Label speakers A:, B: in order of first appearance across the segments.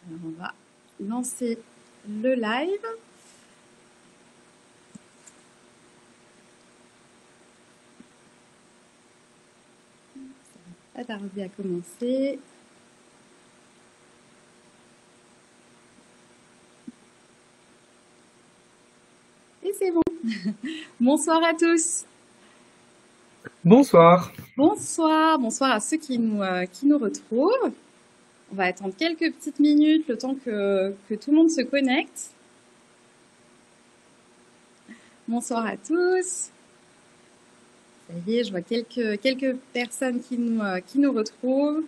A: Alors, on va lancer le live. Ça va pas tarder à commencer. Et c'est bon. Bonsoir à tous.
B: Bonsoir.
A: Bonsoir, bonsoir à ceux qui nous retrouvent. On va attendre quelques petites minutes, le temps que tout le monde se connecte. Bonsoir à tous. Ça y est, je vois quelques personnes qui nous retrouvent.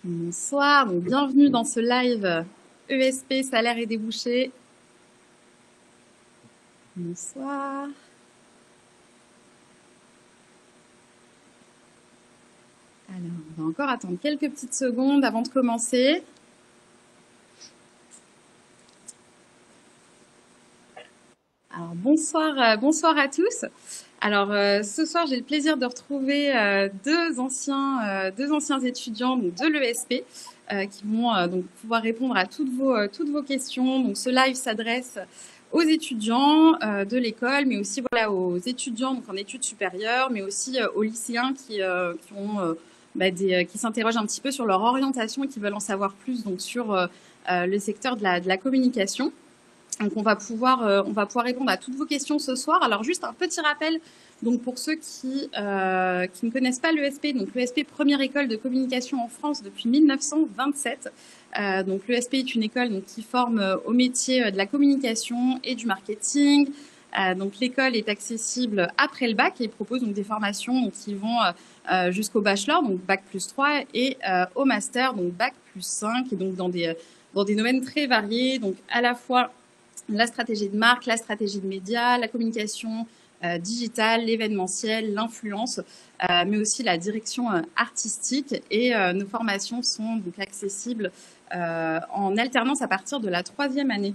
A: Bonsoir, donc bienvenue dans ce live ESP, salaire et débouchés. Bonsoir. Alors, on va encore attendre quelques petites secondes avant de commencer. Alors, bonsoir à tous. Alors, ce soir, j'ai le plaisir de retrouver deux anciens étudiants donc, de l'ESP qui vont donc pouvoir répondre à toutes vos questions. Donc, ce live s'adresse aux étudiants de l'école, mais aussi voilà, aux étudiants donc, en études supérieures, mais aussi aux lycéens qui s'interrogent un petit peu sur leur orientation et qui veulent en savoir plus donc, sur le secteur de la communication. Donc on va pouvoir répondre à toutes vos questions ce soir. Alors juste un petit rappel, donc pour ceux qui ne connaissent pas l'ESP, donc l'ESP première école de communication en France depuis 1927. Donc l'ESP est une école donc, qui forme au métier de la communication et du marketing. Donc l'école est accessible après le bac et propose donc des formations donc, qui vont jusqu'au bachelor, donc bac plus 3, et au master, donc bac plus 5, et donc dans des domaines très variés, donc à la fois la stratégie de marque, la stratégie de médias, la communication digitale, l'événementiel, l'influence, mais aussi la direction artistique. Et nos formations sont donc accessibles en alternance à partir de la 3e année.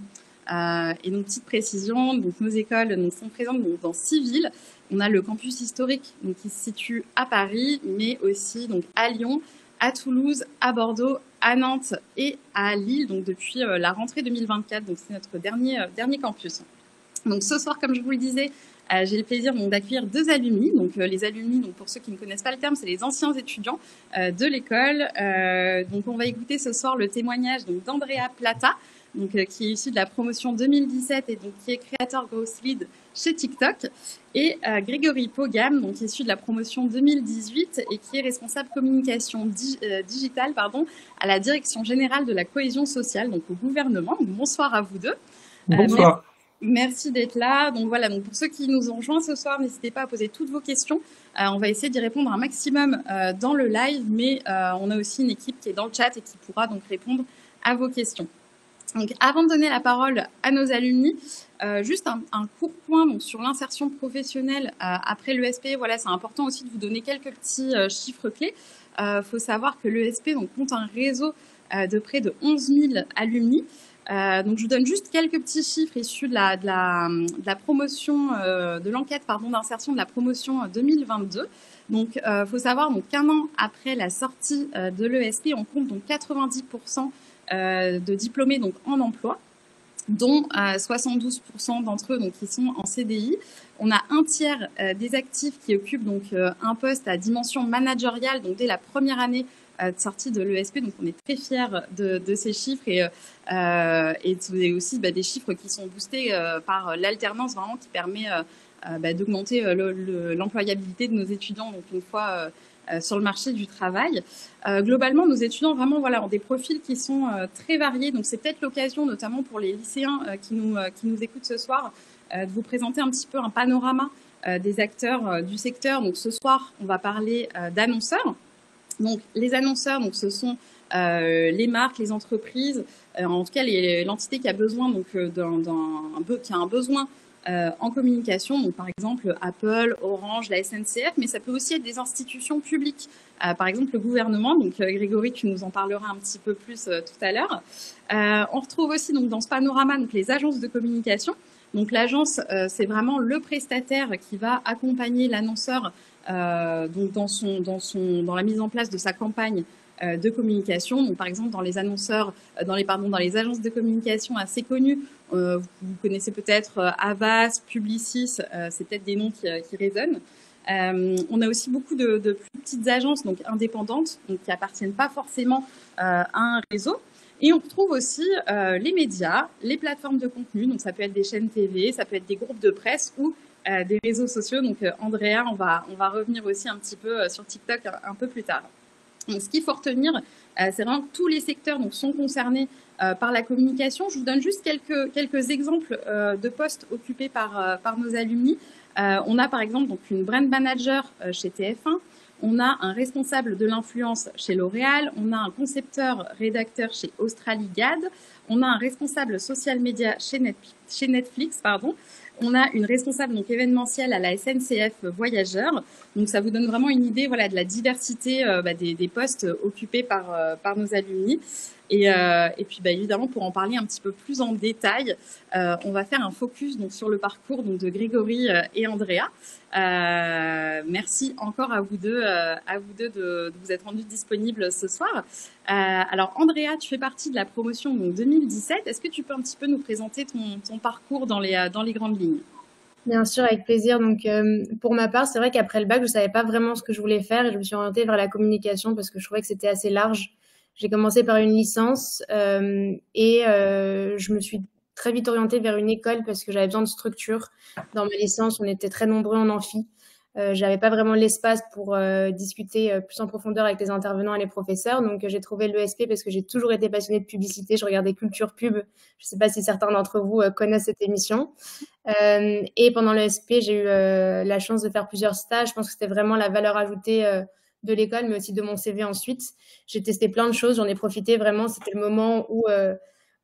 A: Et donc, petite précision, donc nos écoles donc, sont présentes donc, dans 6 villes. On a le campus historique donc, qui se situe à Paris, mais aussi donc, à Lyon, à Toulouse, à Bordeaux, à Nantes et à Lille, donc depuis la rentrée 2024. Donc c'est notre dernier campus. Donc ce soir, comme je vous le disais, j'ai le plaisir d'accueillir deux alumni. Donc les alumni, donc pour ceux qui ne connaissent pas le terme, c'est les anciens étudiants de l'école. Donc on va écouter ce soir le témoignage d'Andrea Plata, donc qui est issu de la promotion 2017 et donc qui est créateur Growth Lead chez TikTok, et Grégory Pogam, donc issu de la promotion 2018 et qui est responsable communication digitale à la Direction générale de la cohésion sociale, donc au gouvernement. Donc, bonsoir à vous deux.
B: Bonsoir.
A: Merci d'être là. Donc voilà, donc pour ceux qui nous ont rejoints ce soir, n'hésitez pas à poser toutes vos questions. On va essayer d'y répondre un maximum dans le live, mais on a aussi une équipe qui est dans le chat et qui pourra donc répondre à vos questions. Donc, avant de donner la parole à nos alumni, juste un court point donc, sur l'insertion professionnelle après l'ESP. Voilà, c'est important aussi de vous donner quelques petits chiffres clés. Faut savoir que l'ESP compte un réseau de près de 11 000 alumni. Donc, je vous donne juste quelques petits chiffres issus de la promotion, de l'enquête d'insertion de la promotion 2022. Donc, faut savoir qu'un an après la sortie de l'ESP, on compte donc 90% de diplômés donc en emploi, dont 72% d'entre eux donc qui sont en CDI. On a un tiers des actifs qui occupent donc un poste à dimension managériale donc dès la première année de sortie de l'ESP. Donc on est très fiers de ces chiffres et aussi des chiffres qui sont boostés par l'alternance vraiment qui permet d'augmenter l'employabilité de nos étudiants donc une fois sur le marché du travail. Globalement, nos étudiants vraiment ont des profils qui sont très variés. Donc c'est peut-être l'occasion, notamment pour les lycéens qui nous écoutent ce soir, de vous présenter un petit peu un panorama des acteurs du secteur. Donc ce soir, on va parler d'annonceurs. Donc les annonceurs, donc ce sont les marques, les entreprises, en tout cas l'entité qui a besoin qui a un besoin en communication, donc par exemple Apple, Orange, la SNCF, mais ça peut aussi être des institutions publiques, par exemple le gouvernement. Donc Grégory, tu nous en parleras un petit peu plus tout à l'heure. On retrouve aussi donc dans ce panorama donc les agences de communication. Donc l'agence, c'est vraiment le prestataire qui va accompagner l'annonceur donc dans la mise en place de sa campagne de communication. Donc, par exemple, dans les annonceurs, dans les agences de communication assez connues, vous connaissez peut-être Havas, Publicis, c'est peut-être des noms qui résonnent. On a aussi beaucoup de plus petites agences, donc indépendantes, donc qui appartiennent pas forcément à un réseau. Et on retrouve aussi les médias, les plateformes de contenu, donc ça peut être des chaînes TV, ça peut être des groupes de presse ou des réseaux sociaux. Donc Andrea, on va revenir aussi un petit peu sur TikTok un peu plus tard. Donc ce qu'il faut retenir, c'est vraiment que tous les secteurs donc, sont concernés par la communication. Je vous donne juste quelques exemples de postes occupés par nos alumni. On a par exemple donc, une brand manager chez TF1. On a un responsable de l'influence chez L'Oréal, on a un concepteur rédacteur chez Australie GAD, on a un responsable social media chez Netflix, pardon. On a une responsable donc événementielle à la SNCF Voyageurs. Donc ça vous donne vraiment une idée voilà de la diversité des postes occupés par nos alumni. Et puis évidemment pour en parler un petit peu plus en détail, on va faire un focus donc sur le parcours donc de Grégory et Andrea. Merci encore à vous deux de vous être rendus disponibles ce soir. Alors Andrea, tu fais partie de la promotion donc 2017. Est-ce que tu peux un petit peu nous présenter ton parcours dans les grandes lignes?
B: Bien sûr, avec plaisir. Donc, pour ma part, c'est vrai qu'après le bac, je savais pas vraiment ce que je voulais faire et je me suis orientée vers la communication parce que je trouvais que c'était assez large. J'ai commencé par une licence et je me suis très vite orientée vers une école parce que j'avais besoin de structure. Dans ma licence, on était très nombreux en amphi. J'avais pas vraiment l'espace pour discuter plus en profondeur avec les intervenants et les professeurs. Donc, j'ai trouvé l'ESP parce que j'ai toujours été passionnée de publicité. Je regardais Culture Pub. Je sais pas si certains d'entre vous connaissent cette émission. Et pendant l'ESP, j'ai eu la chance de faire plusieurs stages. Je pense que c'était vraiment la valeur ajoutée de l'école, mais aussi de mon CV ensuite. J'ai testé plein de choses. J'en ai profité vraiment. C'était le moment où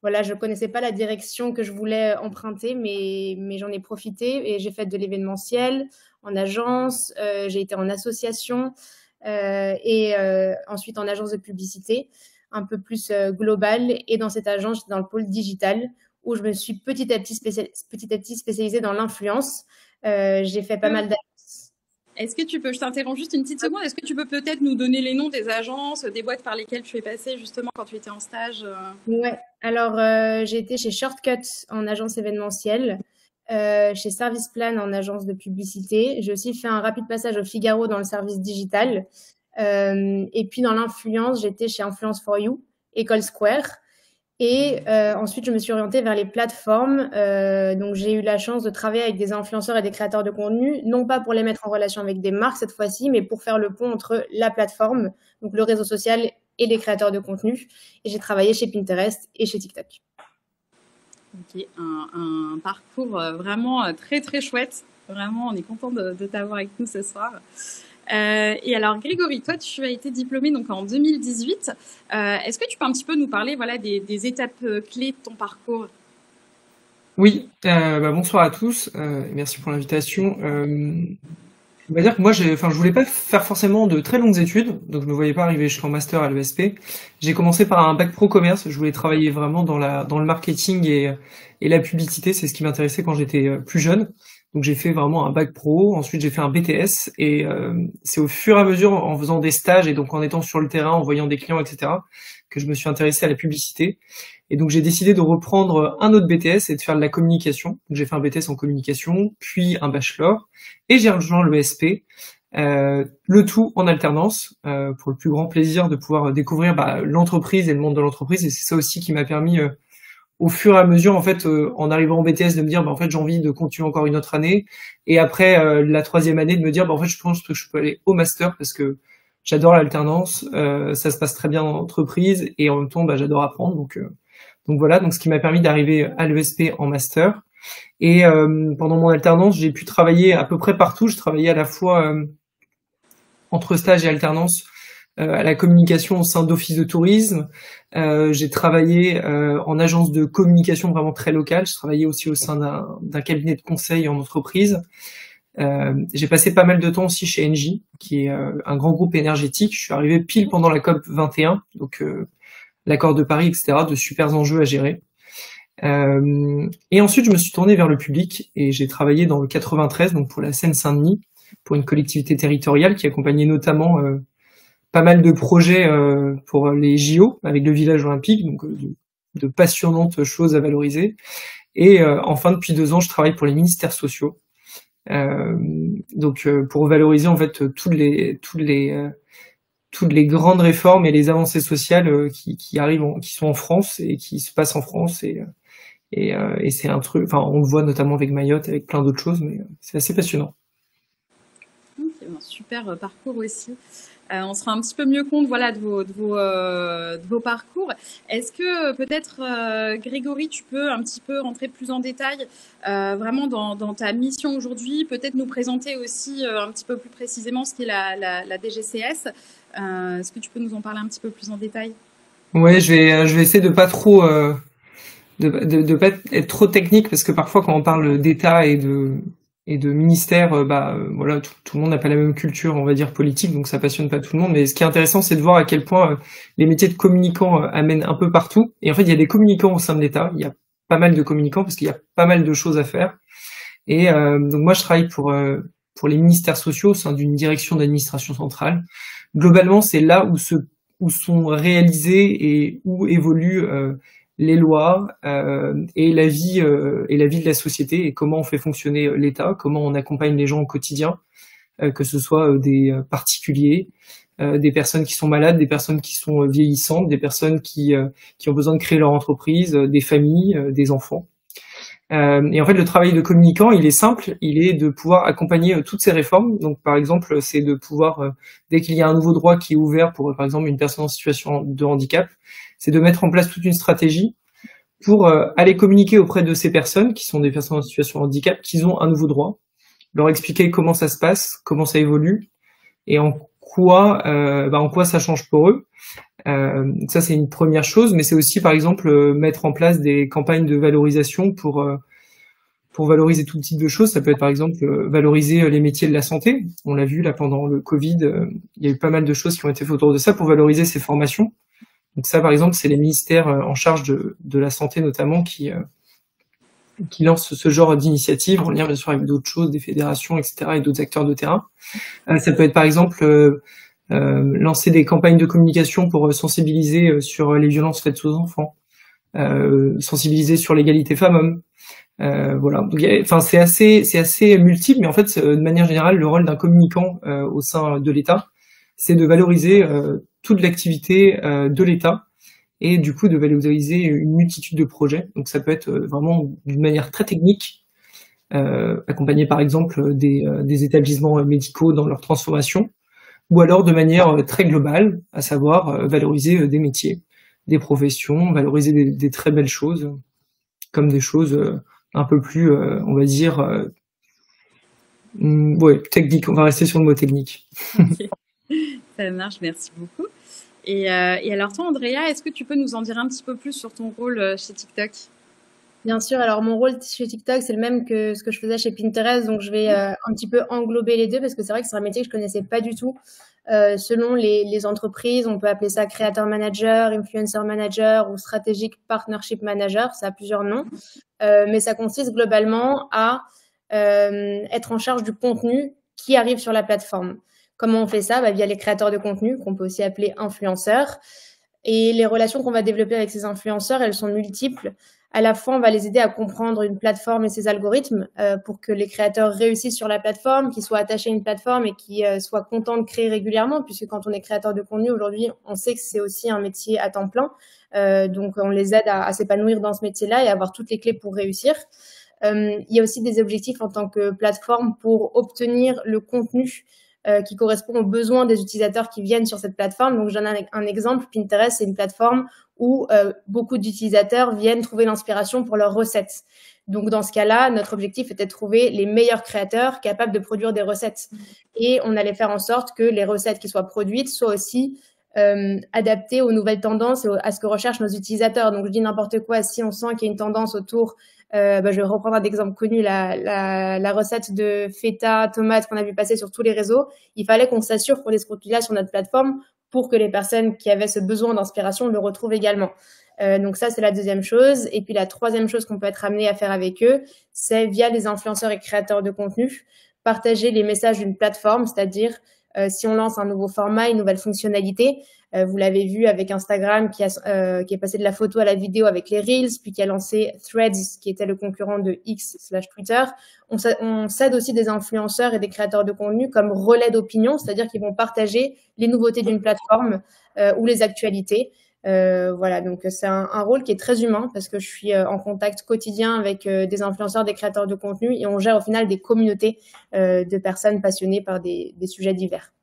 B: voilà, je connaissais pas la direction que je voulais emprunter, mais j'en ai profité et j'ai fait de l'événementiel en agence, j'ai été en association et ensuite en agence de publicité un peu plus globale. Et dans cette agence, j'étais dans le pôle digital où je me suis petit à petit spécialisée dans l'influence. J'ai fait pas mal d'agences.
A: Est-ce que tu peux, je t'interromps juste une petite seconde, est-ce que tu peux peut-être nous donner les noms des agences, des boîtes par lesquelles tu es passée justement quand tu étais en stage?
B: Ouais, alors j'ai été chez Shortcut en agence événementielle, chez Service Plan en agence de publicité. J'ai aussi fait un rapide passage au Figaro dans le service digital. Et puis dans l'influence, j'étais chez Influence for You, École Square. Et ensuite, je me suis orientée vers les plateformes. Donc, j'ai eu la chance de travailler avec des influenceurs et des créateurs de contenu, non pas pour les mettre en relation avec des marques cette fois-ci, mais pour faire le pont entre la plateforme, donc le réseau social, et les créateurs de contenu. Et j'ai travaillé chez Pinterest et chez TikTok.
A: Ok, un parcours vraiment très très chouette. Vraiment, on est content de t'avoir avec nous ce soir. Et alors Grégory, toi tu as été diplômé donc en 2018. Est-ce que tu peux un petit peu nous parler voilà des étapes clés de ton parcours?
C: Oui, bonsoir à tous. Merci pour l'invitation. On va dire que moi, je voulais pas faire forcément de très longues études, donc je me voyais pas arriver jusqu'en master à l'ESP. J'ai commencé par un bac pro commerce. Je voulais travailler vraiment dans le marketing et la publicité. C'est ce qui m'intéressait quand j'étais plus jeune. Donc j'ai fait vraiment un bac pro. Ensuite j'ai fait un BTS et c'est au fur et à mesure en faisant des stages et donc en étant sur le terrain, en voyant des clients, etc., que je me suis intéressé à la publicité. Et donc j'ai décidé de reprendre un autre BTS et de faire de la communication. Donc j'ai fait un BTS en communication, puis un bachelor, et j'ai rejoint l'ESP, le tout en alternance, pour le plus grand plaisir de pouvoir découvrir l'entreprise et le monde de l'entreprise. Et c'est ça aussi qui m'a permis, au fur et à mesure, en fait, en arrivant en BTS, de me dire, en fait, j'ai envie de continuer encore une autre année. Et après la troisième année, de me dire, en fait, je pense que je peux aller au master parce que j'adore l'alternance, ça se passe très bien dans l'entreprise et en même temps, j'adore apprendre. Donc voilà, donc ce qui m'a permis d'arriver à l'ESP en master. Et pendant mon alternance, j'ai pu travailler à peu près partout. Je travaillais à la fois entre stage et alternance à la communication au sein d'offices de tourisme. J'ai travaillé en agence de communication vraiment très locale. Je travaillais aussi au sein d'un cabinet de conseil en entreprise. J'ai passé pas mal de temps aussi chez Engie, qui est un grand groupe énergétique. Je suis arrivé pile pendant la COP 21, donc l'accord de Paris, etc., de super enjeux à gérer. Et ensuite, je me suis tourné vers le public et j'ai travaillé dans le 93, donc pour la Seine-Saint-Denis, pour une collectivité territoriale qui accompagnait notamment pas mal de projets pour les JO avec le village olympique, donc de passionnantes choses à valoriser. Et enfin, depuis 2 ans, je travaille pour les ministères sociaux. Donc pour valoriser en fait toutes les grandes réformes et les avancées sociales qui arrivent, qui sont en France et qui se passent en France. Et c'est un truc, enfin, on le voit notamment avec Mayotte, avec plein d'autres choses, mais c'est assez passionnant.
A: C'est un super parcours aussi. On se rend un petit peu mieux compte, voilà, de vos parcours. Est-ce que peut-être, Grégory, tu peux un petit peu rentrer plus en détail, vraiment dans ta mission aujourd'hui, peut-être nous présenter aussi un petit peu plus précisément ce qu'est la DGCS. Est-ce que tu peux nous en parler un petit peu plus en détail?
C: Ouais, je vais essayer de pas trop de pas être trop technique, parce que parfois quand on parle d'État et de ministère, voilà, tout le monde n'a pas la même culture, on va dire, politique, donc ça passionne pas tout le monde. Mais ce qui est intéressant, c'est de voir à quel point les métiers de communicants amènent un peu partout. Et en fait, il y a des communicants au sein de l'État. Il y a pas mal de communicants parce qu'il y a pas mal de choses à faire. Et donc moi, je travaille pour les ministères sociaux au sein d'une direction d'administration centrale. Globalement, c'est là où sont réalisées et où évoluent les lois et la vie de la société, et comment on fait fonctionner l'État, comment on accompagne les gens au quotidien, que ce soit des particuliers, des personnes qui sont malades, des personnes qui sont vieillissantes, des personnes qui ont besoin de créer leur entreprise, des familles, des enfants. Et en fait, le travail de communicant, il est simple, il est de pouvoir accompagner toutes ces réformes. Donc, par exemple, c'est de pouvoir, dès qu'il y a un nouveau droit qui est ouvert pour, par exemple, une personne en situation de handicap, c'est de mettre en place toute une stratégie pour aller communiquer auprès de ces personnes qui sont des personnes en situation de handicap, qu'ils ont un nouveau droit, leur expliquer comment ça se passe, comment ça évolue, et en quoi ça change pour eux. Ça, c'est une première chose, mais c'est aussi, par exemple, mettre en place des campagnes de valorisation pour valoriser tout type de choses. Ça peut être, par exemple, valoriser les métiers de la santé. On l'a vu là pendant le Covid, il y a eu pas mal de choses qui ont été faites autour de ça pour valoriser ces formations. Donc ça, par exemple, c'est les ministères en charge de la santé notamment qui lancent ce genre d'initiative en lien bien sûr avec d'autres choses, des fédérations, etc., et d'autres acteurs de terrain. Ça peut être, par exemple, lancer des campagnes de communication pour sensibiliser sur les violences faites aux enfants, sensibiliser sur l'égalité femmes-hommes. Voilà. Donc, enfin, c'est assez multiple, mais en fait, de manière générale, le rôle d'un communicant au sein de l'État, c'est de valoriser toute l'activité de l'État, et du coup de valoriser une multitude de projets. Donc ça peut être vraiment d'une manière très technique, accompagner par exemple des établissements médicaux dans leur transformation, ou alors de manière très globale, à savoir valoriser des métiers, des professions, valoriser des très belles choses, comme des choses un peu plus, on va dire, ouais, technique. On va rester sur le mot technique.
A: Okay. Ça marche, merci beaucoup. Et alors toi, Andrea, est-ce que tu peux nous en dire un petit peu plus sur ton rôle chez TikTok?
B: Bien sûr, alors mon rôle chez TikTok, c'est le même que ce que je faisais chez Pinterest, donc je vais un petit peu englober les deux, parce que c'est vrai que c'est un métier que je connaissais pas du tout. Selon les entreprises, on peut appeler ça créateur manager, influencer manager ou strategic partnership manager, ça a plusieurs noms. Mais ça consiste globalement à être en charge du contenu qui arrive sur la plateforme. Comment on fait ça? Via les créateurs de contenu, qu'on peut aussi appeler influenceurs. Et les relations qu'on va développer avec ces influenceurs, elles sont multiples. À la fois, on va les aider à comprendre une plateforme et ses algorithmes pour que les créateurs réussissent sur la plateforme, qu'ils soient attachés à une plateforme et qu'ils soient contents de créer régulièrement, puisque quand on est créateur de contenu aujourd'hui, on sait que c'est aussi un métier à temps plein. Donc, on les aide à s'épanouir dans ce métier-là et à avoir toutes les clés pour réussir. Il y a aussi des objectifs en tant que plateforme pour obtenir le contenu qui correspond aux besoins des utilisateurs qui viennent sur cette plateforme. Donc, je donne un exemple. Pinterest, c'est une plateforme où beaucoup d'utilisateurs viennent trouver l'inspiration pour leurs recettes. Donc, dans ce cas-là, notre objectif était de trouver les meilleurs créateurs capables de produire des recettes. Et on allait faire en sorte que les recettes qui soient produites soient aussi adaptées aux nouvelles tendances et à ce que recherchent nos utilisateurs. Donc, je dis n'importe quoi. Si on sent qu'il y a une tendance autour je vais reprendre un exemple connu, la recette de feta tomate qu'on a vu passer sur tous les réseaux. Il fallait qu'on s'assure qu'on ait ce contenu-là sur notre plateforme pour que les personnes qui avaient ce besoin d'inspiration le retrouvent également. Donc ça, c'est la deuxième chose. Et puis la troisième chose qu'on peut être amené à faire avec eux, c'est via les influenceurs et créateurs de contenu, partager les messages d'une plateforme, c'est-à-dire si on lance un nouveau format, une nouvelle fonctionnalité. Vous l'avez vu avec Instagram qui est passé de la photo à la vidéo avec les Reels, puis qui a lancé Threads, qui était le concurrent de X/Twitter. On s'aide aussi des influenceurs et des créateurs de contenu comme relais d'opinion, c'est-à-dire qu'ils vont partager les nouveautés d'une plateforme ou les actualités. Voilà, donc c'est un rôle qui est très humain parce que je suis en contact quotidien avec des influenceurs, des créateurs de contenu et on gère au final des communautés de personnes passionnées par des sujets divers.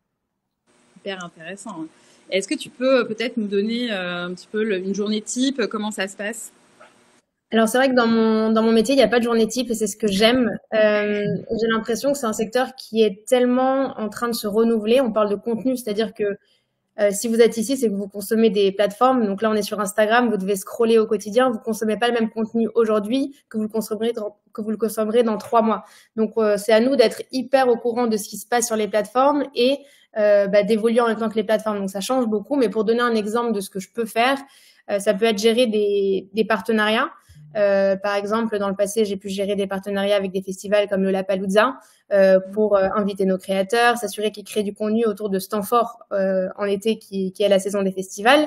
A: Hyper intéressant. Est-ce que tu peux peut-être nous donner un petit peu une journée type, comment ça se passe?
B: Alors c'est vrai que dans mon métier, il n'y a pas de journée type et c'est ce que j'aime. J'ai l'impression que c'est un secteur qui est tellement en train de se renouveler. On parle de contenu, c'est-à-dire que si vous êtes ici, c'est que vous consommez des plateformes. Donc là, on est sur Instagram, vous devez scroller au quotidien. Vous consommez pas le même contenu aujourd'hui que vous le consommerez dans 3 mois. Donc c'est à nous d'être hyper au courant de ce qui se passe sur les plateformes et d'évoluer en même temps que les plateformes. Donc ça change beaucoup. Mais pour donner un exemple de ce que je peux faire, ça peut être gérer des partenariats. Par exemple, dans le passé, j'ai pu gérer des partenariats avec des festivals comme le Lollapalooza pour inviter nos créateurs, s'assurer qu'ils créent du contenu autour de Stanford en été qui est la saison des festivals.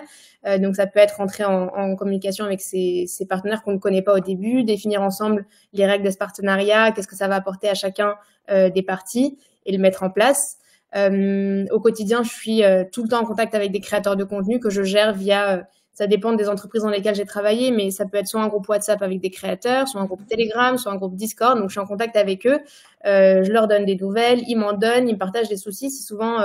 B: Donc, ça peut être rentrer en communication avec ces partenaires qu'on ne connaît pas au début, définir ensemble les règles de ce partenariat, qu'est-ce que ça va apporter à chacun des parties et le mettre en place. Au quotidien, je suis tout le temps en contact avec des créateurs de contenu que je gère via ça dépend des entreprises dans lesquelles j'ai travaillé, mais ça peut être soit un groupe WhatsApp avec des créateurs, soit un groupe Telegram, soit un groupe Discord. Donc, je suis en contact avec eux. Je leur donne des nouvelles, ils m'en donnent, ils me partagent des soucis. Si souvent,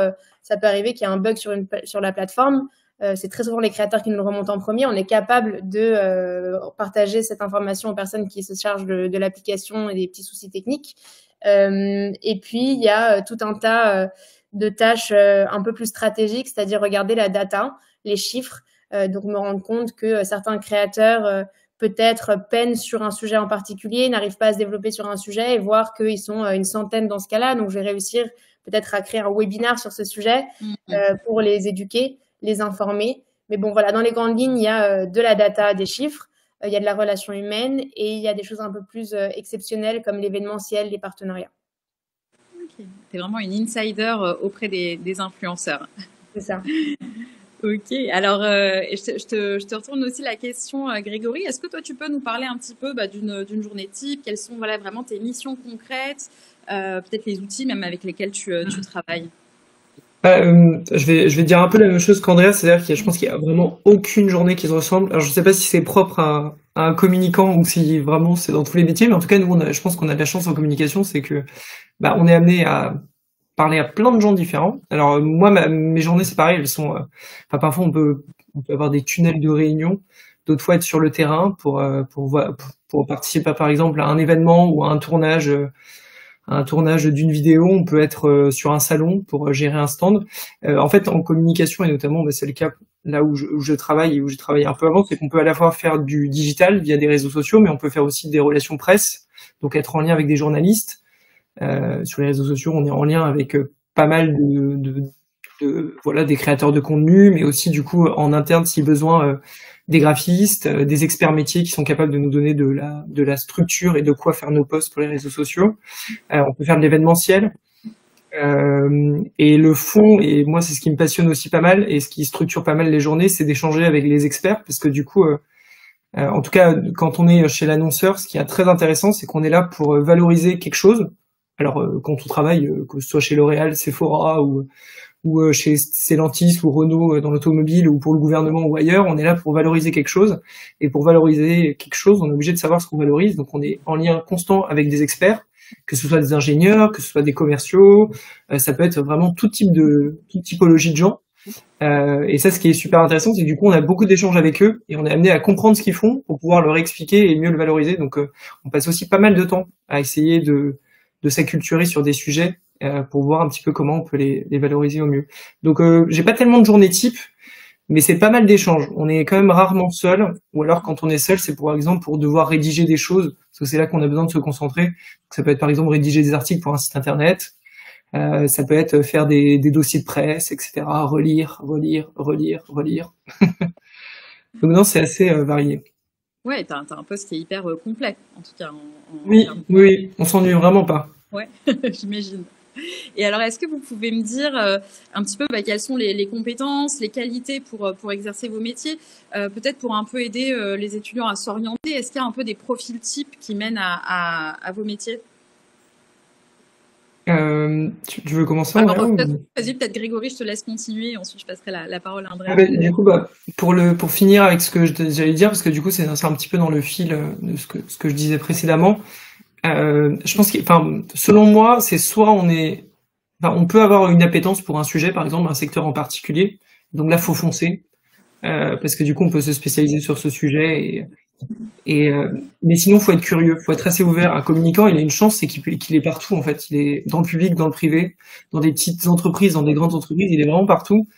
B: ça peut arriver qu'il y a un bug sur la plateforme. C'est très souvent les créateurs qui nous le remontent en premier. On est capable de partager cette information aux personnes qui se chargent de l'application et des petits soucis techniques. Et puis, il y a tout un tas de tâches un peu plus stratégiques, c'est-à-dire regarder la data, les chiffres. Donc, me rendre compte que certains créateurs peut-être peinent sur un sujet en particulier, n'arrivent pas à se développer sur un sujet et voir qu'ils sont une centaine dans ce cas-là. Donc, je vais réussir peut-être à créer un webinaire sur ce sujet pour les éduquer, les informer. Mais bon, voilà, dans les grandes lignes, il y a de la data, des chiffres, il y a de la relation humaine et il y a des choses un peu plus exceptionnelles comme l'événementiel, les partenariats.
A: Ok, t'es vraiment une insider auprès des influenceurs.
B: C'est ça.
A: Ok, alors je te retourne aussi la question, Grégory. Est-ce que toi, tu peux nous parler un petit peu d'une journée type? Quelles sont voilà, vraiment tes missions concrètes? Peut-être les outils même avec lesquels tu travailles?
C: Je vais dire un peu la même chose qu'Andrea, c'est-à-dire je pense qu'il y a vraiment aucune journée qui se ressemble. Alors je sais pas si c'est propre à un communicant ou si vraiment c'est dans tous les métiers, mais en tout cas nous je pense qu'on a de la chance en communication, c'est que on est amené à parler à plein de gens différents. Alors moi mes journées c'est pareil, elles sont parfois on peut avoir des tunnels de réunion, d'autres fois être sur le terrain pour participer par exemple à un événement ou à un tournage d'une vidéo, on peut être sur un salon pour gérer un stand. En fait, en communication, et notamment, c'est le cas là où je travaille et où j'ai travaillé un peu avant, c'est qu'on peut à la fois faire du digital via des réseaux sociaux, mais on peut faire aussi des relations presse, donc être en lien avec des journalistes. Sur les réseaux sociaux, on est en lien avec pas mal voilà, des créateurs de contenu, mais aussi du coup en interne, si besoin, des graphistes, des experts métiers qui sont capables de nous donner de la structure et de quoi faire nos posts pour les réseaux sociaux. On peut faire de l'événementiel. Et le fond, et moi c'est ce qui me passionne aussi pas mal et ce qui structure pas mal les journées, c'est d'échanger avec les experts, parce que du coup, en tout cas quand on est chez l'annonceur, ce qui est très intéressant, c'est qu'on est là pour valoriser quelque chose. Alors quand on travaille, que ce soit chez L'Oréal, Sephora ou chez Stellantis ou Renault dans l'automobile ou pour le gouvernement ou ailleurs, on est là pour valoriser quelque chose. Et pour valoriser quelque chose, on est obligé de savoir ce qu'on valorise. Donc on est en lien constant avec des experts, que ce soit des ingénieurs, que ce soit des commerciaux, ça peut être vraiment toute typologie de gens. Et ça, ce qui est super intéressant, c'est que du coup, on a beaucoup d'échanges avec eux et on est amené à comprendre ce qu'ils font pour pouvoir leur expliquer et mieux le valoriser. Donc on passe aussi pas mal de temps à essayer de s'acculturer sur des sujets pour voir un petit peu comment on peut les valoriser au mieux. Donc j'ai pas tellement de journées type, mais c'est pas mal d'échanges. On est quand même rarement seul, ou alors quand on est seul, c'est par exemple pour devoir rédiger des choses, parce que c'est là qu'on a besoin de se concentrer. Donc, ça peut être par exemple rédiger des articles pour un site internet, ça peut être faire des dossiers de presse, etc. Relire. Donc non, c'est assez varié.
A: Ouais, t'as un poste qui est hyper complet, en tout cas.
C: Oui, on s'ennuie vraiment pas.
A: Ouais, j'imagine. Et alors, est-ce que vous pouvez me dire un petit peu quelles sont les compétences, les qualités pour exercer vos métiers, peut-être pour un peu aider les étudiants à s'orienter? Est-ce qu'il y a un peu des profils types qui mènent à vos métiers?
C: Tu veux commencer,
A: Alors,
C: Andrea,
A: vas-y, peut-être Grégory, je te laisse continuer, et ensuite je passerai la parole à Andrea.
C: du coup, pour finir avec ce que j'allais dire, parce que du coup, c'est un petit peu dans le fil de ce que je disais précédemment. Je pense selon moi, c'est soit on peut avoir une appétence pour un sujet, par exemple, un secteur en particulier. Donc là, faut foncer, parce que du coup, on peut se spécialiser sur ce sujet. Mais sinon, faut être curieux, faut être assez ouvert. Un communicant, il a une chance, c'est qu'il est partout, en fait. Il est dans le public, dans le privé, dans des petites entreprises, dans des grandes entreprises. Il est vraiment partout.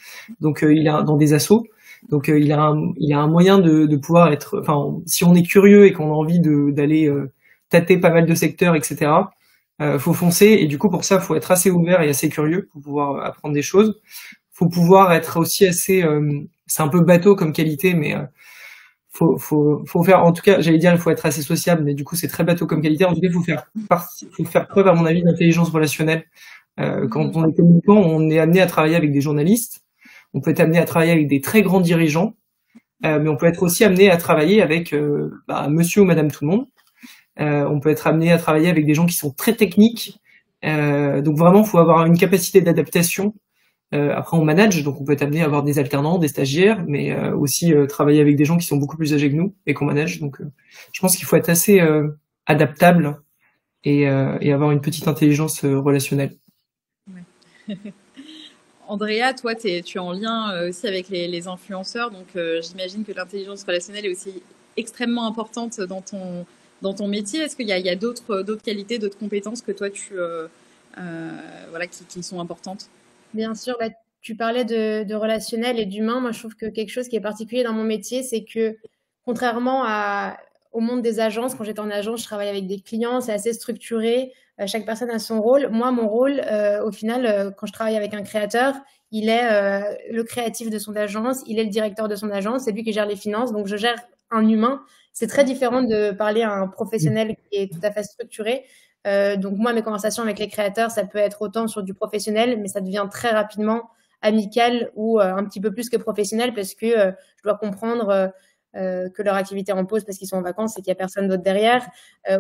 C: Donc, il a dans des assos. Donc, il a un moyen de pouvoir être. Enfin, si on est curieux et qu'on a envie d'aller tâter pas mal de secteurs, etc. Faut foncer. Et du coup, pour ça, faut être assez ouvert et assez curieux pour pouvoir apprendre des choses. Faut pouvoir être aussi assez. C'est un peu bateau comme qualité, mais faut faire, en tout cas, j'allais dire, il faut être assez sociable, mais du coup, c'est très bateau comme qualité. En tout cas, faut faire preuve, à mon avis, d'intelligence relationnelle. Quand on est communicant, on est amené à travailler avec des journalistes. On peut être amené à travailler avec des très grands dirigeants, mais on peut être aussi amené à travailler avec monsieur ou madame tout le monde. On peut être amené à travailler avec des gens qui sont très techniques. Donc vraiment, il faut avoir une capacité d'adaptation. Après, on manage, donc on peut être amené à avoir des alternants, des stagiaires, mais aussi travailler avec des gens qui sont beaucoup plus âgés que nous et qu'on manage. Donc, je pense qu'il faut être assez adaptable et avoir une petite intelligence relationnelle.
A: Ouais. Andrea, toi, tu es en lien aussi avec les influenceurs, donc j'imagine que l'intelligence relationnelle est aussi extrêmement importante dans ton métier. Est-ce qu'il y a d'autres qualités, d'autres compétences que toi, qui sont importantes?
B: Bien sûr, tu parlais de relationnel et d'humain. Moi, je trouve que quelque chose qui est particulier dans mon métier, c'est que contrairement au monde des agences, quand j'étais en agence, je travaille avec des clients, c'est assez structuré. Chaque personne a son rôle. Moi, mon rôle, au final, quand je travaille avec un créateur, il est le créatif de son agence, il est le directeur de son agence, c'est lui qui gère les finances. Donc, je gère un humain. C'est très différent de parler à un professionnel qui est tout à fait structuré. Donc moi, mes conversations avec les créateurs, ça peut être autant sur du professionnel, mais ça devient très rapidement amical ou un petit peu plus que professionnel parce que je dois comprendre que leur activité est en pause parce qu'ils sont en vacances et qu'il n'y a personne d'autre derrière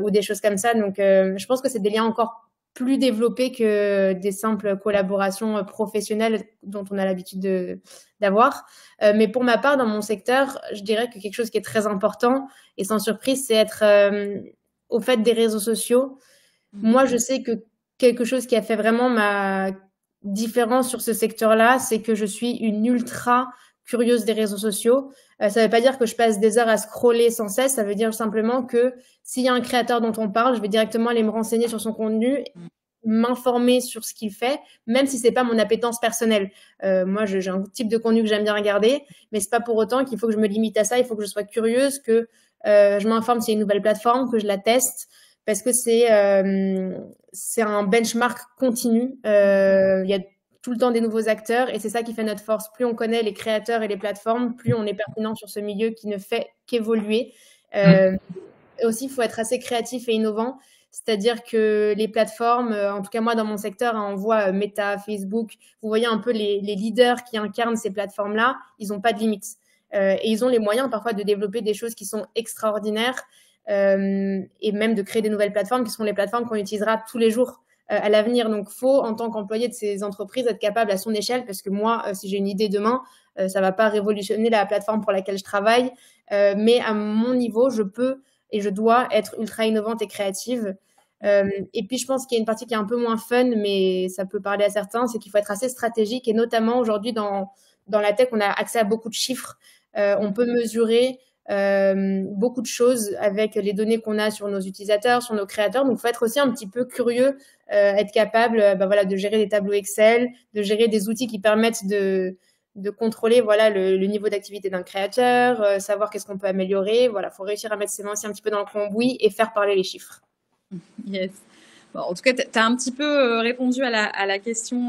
B: ou des choses comme ça. Donc je pense que c'est des liens encore plus développés que des simples collaborations professionnelles dont on a l'habitude d'avoir. Mais pour ma part, dans mon secteur, je dirais que quelque chose qui est très important et sans surprise, c'est être au fait des réseaux sociaux. Moi, je sais que quelque chose qui a fait vraiment ma différence sur ce secteur-là, c'est que je suis une ultra curieuse des réseaux sociaux. Ça ne veut pas dire que je passe des heures à scroller sans cesse, ça veut dire simplement que s'il y a un créateur dont on parle, je vais directement aller me renseigner sur son contenu, m'informer sur ce qu'il fait, même si c'est pas mon appétence personnelle. Moi, j'ai un type de contenu que j'aime bien regarder, mais c'est pas pour autant qu'il faut que je me limite à ça. Il faut que je sois curieuse, que je m'informe s'il y a une nouvelle plateforme, que je la teste, parce que c'est un benchmark continu. Il y a tout le temps des nouveaux acteurs et c'est ça qui fait notre force. Plus on connaît les créateurs et les plateformes, plus on est pertinent sur ce milieu qui ne fait qu'évoluer. Et aussi, il faut être assez créatif et innovant. C'est-à-dire que les plateformes, en tout cas moi dans mon secteur, on voit Meta, Facebook, vous voyez un peu les leaders qui incarnent ces plateformes-là, ils n'ont pas de limites. Et ils ont les moyens parfois de développer des choses qui sont extraordinaires et même de créer des nouvelles plateformes qui seront les plateformes qu'on utilisera tous les jours à l'avenir. Donc, faut, en tant qu'employé de ces entreprises, être capable à son échelle, parce que moi, si j'ai une idée demain, ça va pas révolutionner la plateforme pour laquelle je travaille, mais à mon niveau, je peux et je dois être ultra innovante et créative. Et puis, je pense qu'il y a une partie qui est un peu moins fun, mais ça peut parler à certains, c'est qu'il faut être assez stratégique, et notamment aujourd'hui dans la tech, on a accès à beaucoup de chiffres. On peut mesurer beaucoup de choses avec les données qu'on a sur nos utilisateurs, sur nos créateurs. Donc, il faut être aussi un petit peu curieux, être capable de gérer des tableaux Excel, de gérer des outils qui permettent de contrôler le niveau d'activité d'un créateur, savoir qu'est-ce qu'on peut améliorer. Voilà, faut réussir à mettre ses mains aussi un petit peu dans le cambouis et faire parler les chiffres.
A: Yes. Bon, en tout cas, tu as un petit peu répondu à la question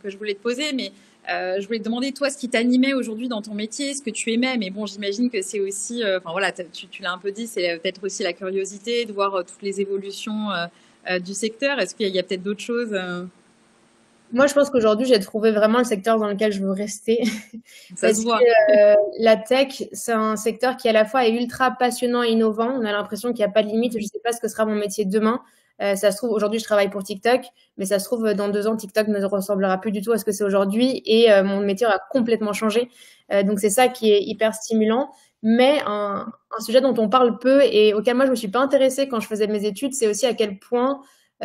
A: que je voulais te poser, mais je voulais te demander, toi, ce qui t'animait aujourd'hui dans ton métier, ce que tu aimais, mais bon, j'imagine que c'est aussi, tu l'as un peu dit, c'est peut-être aussi la curiosité de voir toutes les évolutions du secteur. Est-ce qu'il y a peut-être d'autres choses
B: Moi, je pense qu'aujourd'hui, j'ai trouvé vraiment le secteur dans lequel je veux rester.
A: Ça se
B: Parce
A: voit.
B: que la tech, c'est un secteur qui à la fois est ultra passionnant et innovant. On a l'impression qu'il n'y a pas de limite. Je ne sais pas ce que sera mon métier demain. Ça se trouve, aujourd'hui, je travaille pour TikTok, mais ça se trouve, dans 2 ans, TikTok ne ressemblera plus du tout à ce que c'est aujourd'hui et mon métier aura complètement changé. Donc, c'est ça qui est hyper stimulant. Mais un sujet dont on parle peu et auquel moi, je me suis pas intéressée quand je faisais mes études, c'est aussi à quel point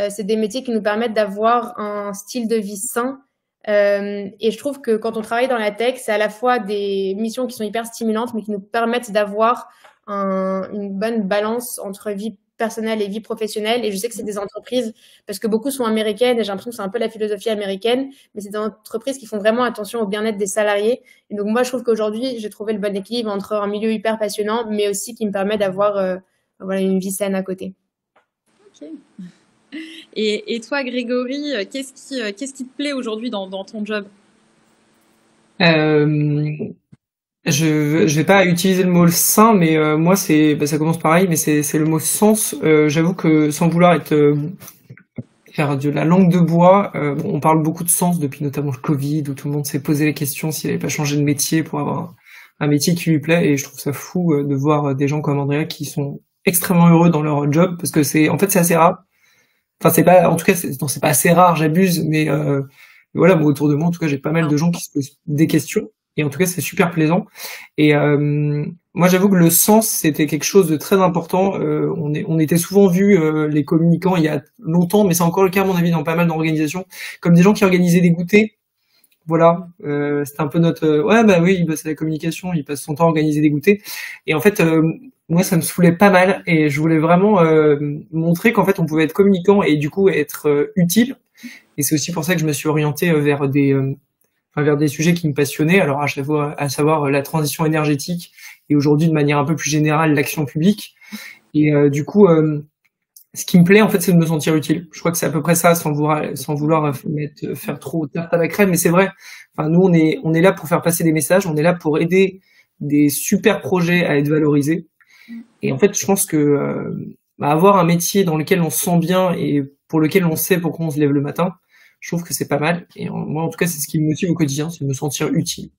B: c'est des métiers qui nous permettent d'avoir un style de vie sain. Et je trouve que quand on travaille dans la tech, c'est à la fois des missions qui sont hyper stimulantes, mais qui nous permettent d'avoir une bonne balance entre vie personnelle et vie professionnelle. Et je sais que c'est des entreprises, parce que beaucoup sont américaines, et j'ai l'impression que c'est un peu la philosophie américaine, mais c'est des entreprises qui font vraiment attention au bien-être des salariés. Et donc moi, je trouve qu'aujourd'hui, j'ai trouvé le bon équilibre entre un milieu hyper passionnant, mais aussi qui me permet d'avoir voilà, une vie saine à côté.
A: Ok. Et toi, Grégory, qu'est-ce qui te plaît aujourd'hui dans ton job?
C: Euh, je vais pas utiliser le mot sain, mais moi ça commence pareil, mais c'est le mot sens. J'avoue que sans vouloir être faire de la langue de bois, bon, on parle beaucoup de sens depuis notamment le Covid, où tout le monde s'est posé la question s'il n'avait pas changé de métier pour avoir un métier qui lui plaît, et je trouve ça fou de voir des gens comme Andrea qui sont extrêmement heureux dans leur job, parce que c'est en fait c'est assez rare. Enfin c'est pas, en tout cas non, c'est pas assez rare, j'abuse, mais voilà, moi autour de moi en tout cas j'ai pas mal de gens qui se posent des questions, et en tout cas c'est super plaisant. Et moi j'avoue que le sens c'était quelque chose de très important. On était souvent vus les communicants il y a longtemps, mais c'est encore le cas à mon avis dans pas mal d'organisations, comme des gens qui organisaient des goûters. Voilà, c'était un peu notre ouais bah oui, bah, c'est la communication, il passe son temps à organiser des goûters. Et en fait moi ça me saoulait pas mal, et je voulais vraiment montrer qu'en fait on pouvait être communicant et du coup être utile. Et c'est aussi pour ça que je me suis orienté vers des sujets qui me passionnaient. Alors à savoir la transition énergétique, et aujourd'hui de manière un peu plus générale l'action publique. Et du coup, ce qui me plaît en fait, c'est de me sentir utile. Je crois que c'est à peu près ça, sans vouloir faire trop tarte à la crème. Mais c'est vrai. Enfin, nous on est là pour faire passer des messages. On est là pour aider des super projets à être valorisés. Et en fait, je pense que avoir un métier dans lequel on se sent bien et pour lequel on sait pourquoi on se lève le matin, je trouve que c'est pas mal. Et moi, en tout cas, c'est ce qui me motive au quotidien, c'est de me sentir utile.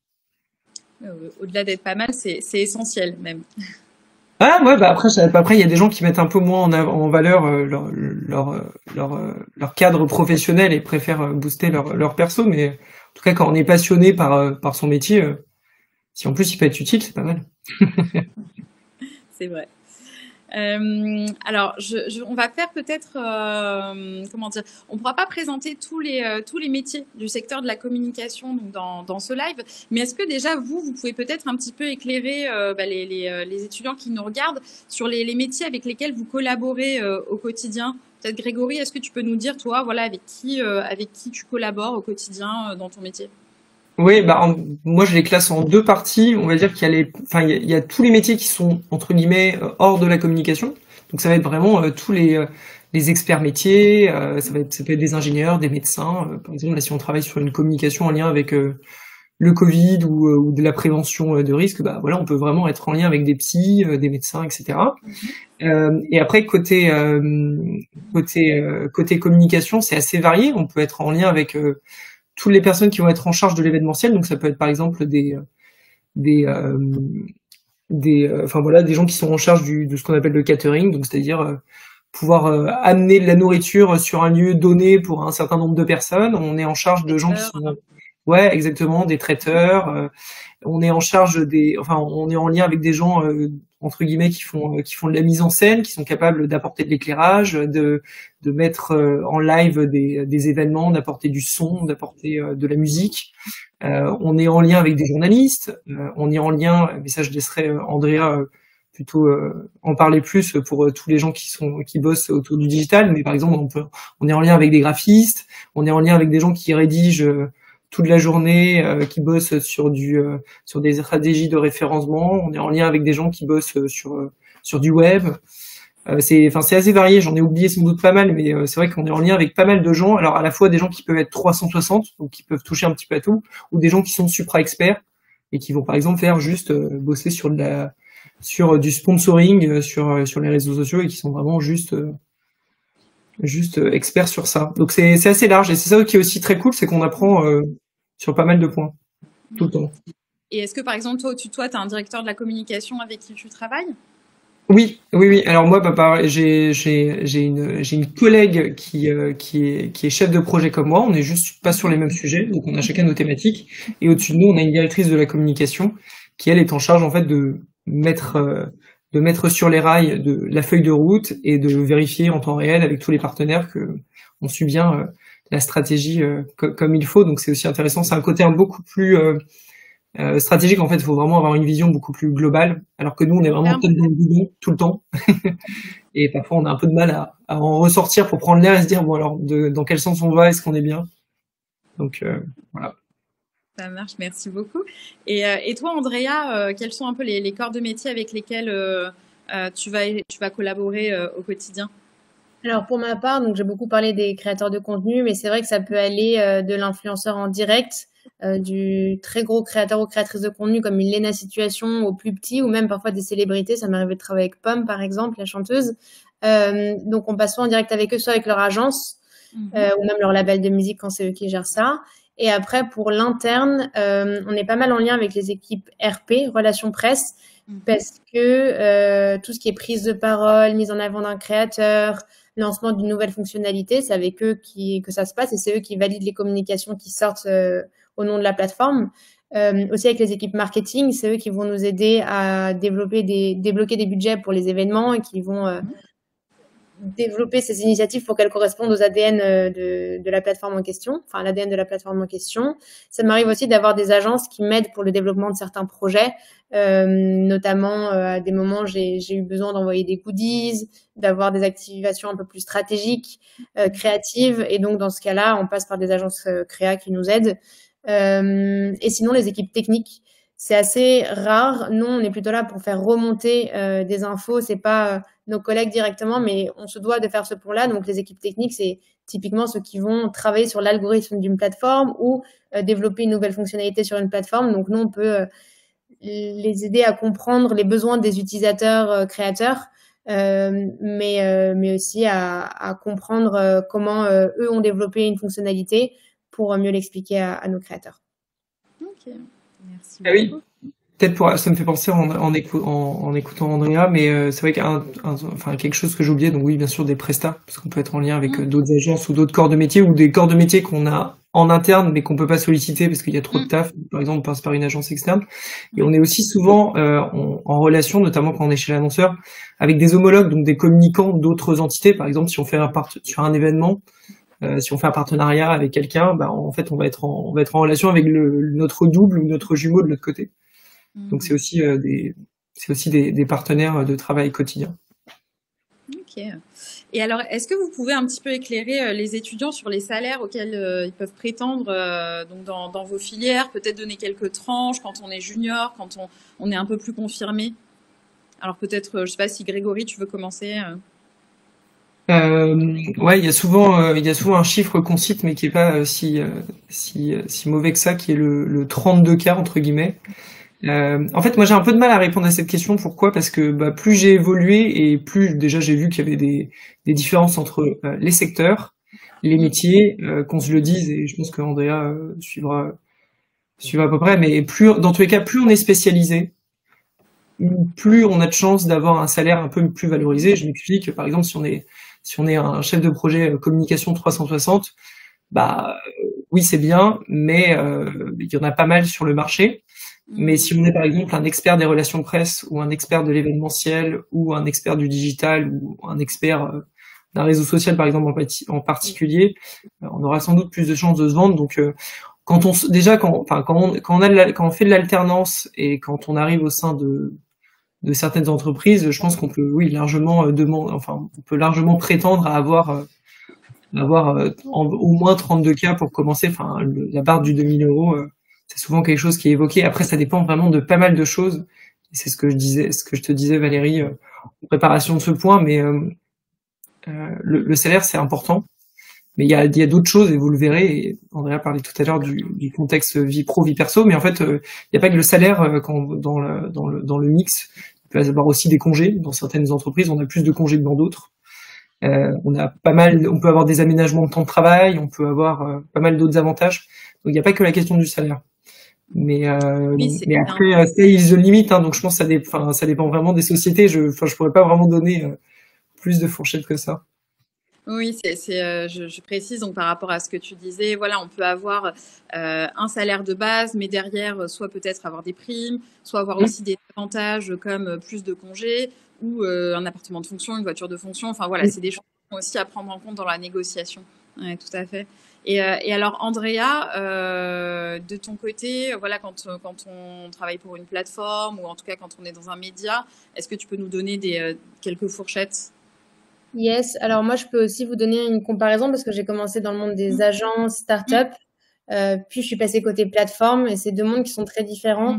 A: Au-delà d'être pas mal, c'est essentiel même.
C: Ah ouais, bah après, il y a des gens qui mettent un peu moins en valeur leur cadre professionnel et préfèrent booster leur perso. Mais en tout cas, quand on est passionné par son métier, si en plus il peut être utile, c'est pas mal.
A: C'est vrai. Alors, on va faire peut-être, comment dire, on pourra pas présenter tous les métiers du secteur de la communication donc dans ce live, mais est-ce que déjà vous pouvez peut-être un petit peu éclairer les étudiants qui nous regardent sur les métiers avec lesquels vous collaborez au quotidien? Peut-être Grégory, est-ce que tu peux nous dire toi, voilà, avec qui tu collabores au quotidien dans ton métier?
C: Oui, bah moi je les classe en deux parties. On va dire qu'il y a il y a tous les métiers qui sont entre guillemets hors de la communication. Donc ça va être vraiment tous les experts métiers. Ça peut être des ingénieurs, des médecins. Par exemple, là si on travaille sur une communication en lien avec le Covid ou de la prévention de risques, bah voilà, on peut vraiment être en lien avec des psys, des médecins, etc. Et après côté communication, c'est assez varié. On peut être en lien avec toutes les personnes qui vont être en charge de l'événementiel. Donc ça peut être par exemple des enfin voilà, des gens qui sont en charge de ce qu'on appelle le catering, donc c'est-à-dire pouvoir amener de la nourriture sur un lieu donné pour un certain nombre de personnes. On est en charge de gens qui sont ouais, exactement, des traiteurs. On est en charge on est en lien avec des gens entre guillemets qui font de la mise en scène, qui sont capables d'apporter de l'éclairage, de mettre en live des événements, d'apporter du son, d'apporter de la musique. On est en lien avec des journalistes. On est en lien, mais ça je laisserai Andrea plutôt en parler plus pour tous les gens qui bossent autour du digital. Mais par exemple, on est en lien avec des graphistes. On est en lien avec des gens qui rédigent toute la journée, qui bossent sur des stratégies de référencement. On est en lien avec des gens qui bossent sur du web. C'est assez varié. J'en ai oublié sans doute pas mal, mais c'est vrai qu'on est en lien avec pas mal de gens. Alors à la fois des gens qui peuvent être 360, donc qui peuvent toucher un petit peu à tout, ou des gens qui sont supra experts et qui vont par exemple faire juste bosser sur du sponsoring sur les réseaux sociaux et qui sont vraiment juste juste expert sur ça. Donc c'est assez large et c'est ça qui est aussi très cool, c'est qu'on apprend sur pas mal de points tout le temps.
A: Et est-ce que par exemple toi, tu as un directeur de la communication avec qui tu travailles?
C: Oui. Alors moi, pareil, j'ai une collègue qui est chef de projet comme moi. On est juste pas sur les mêmes sujets, donc on a chacun nos thématiques. Et au-dessus de nous, on a une directrice de la communication qui elle est en charge en fait de mettre sur les rails de la feuille de route et de vérifier en temps réel avec tous les partenaires que on suit bien la stratégie comme il faut. Donc c'est aussi intéressant. C'est un côté beaucoup plus stratégique. En fait, il faut vraiment avoir une vision beaucoup plus globale, alors que nous, on est vraiment tête dans le guidon tout le temps. Et parfois, on a un peu de mal à en ressortir pour prendre l'air et se dire, bon, alors, dans quel sens on va, est-ce qu'on est bien? Donc, voilà.
A: Ça marche, merci beaucoup. Et toi, Andrea, quels sont un peu les corps de métier avec lesquels tu vas collaborer au quotidien?
B: Alors pour ma part, donc j'ai beaucoup parlé des créateurs de contenu, mais c'est vrai que ça peut aller de l'influenceur en direct, du très gros créateur ou créatrice de contenu comme une Léna Situation au plus petit, ou même parfois des célébrités. Ça m'est arrivé de travailler avec Pomme, par exemple, la chanteuse. Donc on passe soit en direct avec eux, soit avec leur agence, ou même leur label de musique quand c'est eux qui gèrent ça. Et après, pour l'interne, on est pas mal en lien avec les équipes RP, relations presse, parce que tout ce qui est prise de parole, mise en avant d'un créateur, lancement d'une nouvelle fonctionnalité, c'est avec eux que ça se passe et c'est eux qui valident les communications qui sortent au nom de la plateforme. Aussi avec les équipes marketing, c'est eux qui vont nous aider à débloquer des budgets pour les événements et qui vont développer ces initiatives pour qu'elles correspondent aux ADN de la plateforme en question, enfin l'ADN de la plateforme en question. Ça m'arrive aussi d'avoir des agences qui m'aident pour le développement de certains projets, notamment à des moments j'ai eu besoin d'envoyer des goodies, d'avoir des activations un peu plus stratégiques, créatives, et donc dans ce cas-là, on passe par des agences créa qui nous aident. Et sinon, les équipes techniques, c'est assez rare. Nous, on est plutôt là pour faire remonter des infos. C'est pas nos collègues directement, mais on se doit de faire ce pont-là. Donc, les équipes techniques, c'est typiquement ceux qui vont travailler sur l'algorithme d'une plateforme ou développer une nouvelle fonctionnalité sur une plateforme. Donc, nous, on peut les aider à comprendre les besoins des utilisateurs créateurs, mais aussi à comprendre comment eux ont développé une fonctionnalité pour mieux l'expliquer à nos créateurs.
A: Ok, merci
C: beaucoup. Oui. Peut-être ça me fait penser en écoutant Andrea, mais c'est vrai enfin quelque chose que j'ai oublié, donc oui, bien sûr des prestats, parce qu'on peut être en lien avec d'autres agences ou d'autres corps de métier, ou des corps de métier qu'on a en interne mais qu'on peut pas solliciter parce qu'il y a trop de taf. Par exemple, on passe par une agence externe. Et on est aussi souvent en relation, notamment quand on est chez l'annonceur, avec des homologues, donc des communicants d'autres entités. Par exemple, si on fait sur un événement, si on fait un partenariat avec quelqu'un, bah en fait on va être en relation avec notre double ou notre jumeau de l'autre côté. Donc c'est aussi des partenaires de travail quotidien.
A: Ok. Et alors, est-ce que vous pouvez un petit peu éclairer les étudiants sur les salaires auxquels ils peuvent prétendre donc dans vos filières, peut-être donner quelques tranches quand on est junior, quand on est un peu plus confirmé? Alors peut-être, je sais pas si Grégory, tu veux commencer.
C: Ouais, il y a souvent un chiffre qu'on cite, mais qui est pas si mauvais que ça, qui est le 32K entre guillemets. En fait, moi, j'ai un peu de mal à répondre à cette question. Pourquoi? Parce que plus j'ai évolué et plus déjà j'ai vu qu'il y avait des différences entre les secteurs, les métiers, qu'on se le dise, et je pense que Andrea suivra à peu près. Mais dans tous les cas, plus on est spécialisé, plus on a de chances d'avoir un salaire un peu plus valorisé. Je m'explique. Par exemple, si on est un chef de projet communication 360, oui, c'est bien, mais il y en a pas mal sur le marché. Mais si on est par exemple un expert des relations presse ou un expert de l'événementiel ou un expert du digital ou un expert d'un réseau social par exemple en particulier, on aura sans doute plus de chances de se vendre. Donc quand on fait de l'alternance et quand on arrive au sein de certaines entreprises, je pense qu'on peut largement on peut largement prétendre à avoir au moins 32K pour commencer. Enfin, la barre du 2000 €. C'est souvent quelque chose qui est évoqué. Après, ça dépend vraiment de pas mal de choses. Et c'est ce que je te disais, Valérie, en préparation de ce point. Mais le salaire, c'est important. Mais il y a d'autres choses, et vous le verrez. Et Andrea parlait tout à l'heure du contexte vie pro, vie perso. Mais en fait, il n'y a pas que le salaire dans le mix. Il peut y avoir aussi des congés. Dans certaines entreprises, on a plus de congés que dans d'autres. On peut avoir des aménagements de temps de travail, on peut avoir pas mal d'autres avantages. Donc il n'y a pas que la question du salaire. Mais après, ça, ils ont une limite, hein, donc je pense que ça dépend vraiment des sociétés. Je pourrais pas vraiment donner plus de fourchettes que ça.
A: Oui, je précise donc par rapport à ce que tu disais, voilà, on peut avoir un salaire de base, mais derrière, soit peut-être avoir des primes, soit avoir aussi des avantages comme plus de congés ou un appartement de fonction, une voiture de fonction. Enfin voilà, c'est des choses aussi à prendre en compte dans la négociation. Ouais, tout à fait. Et alors, Andrea, de ton côté, voilà, quand on travaille pour une plateforme ou en tout cas quand on est dans un média, est-ce que tu peux nous donner quelques fourchettes?
B: Yes, alors moi je peux aussi vous donner une comparaison parce que j'ai commencé dans le monde des agences, startups, puis je suis passée côté plateforme et c'est deux mondes qui sont très différents.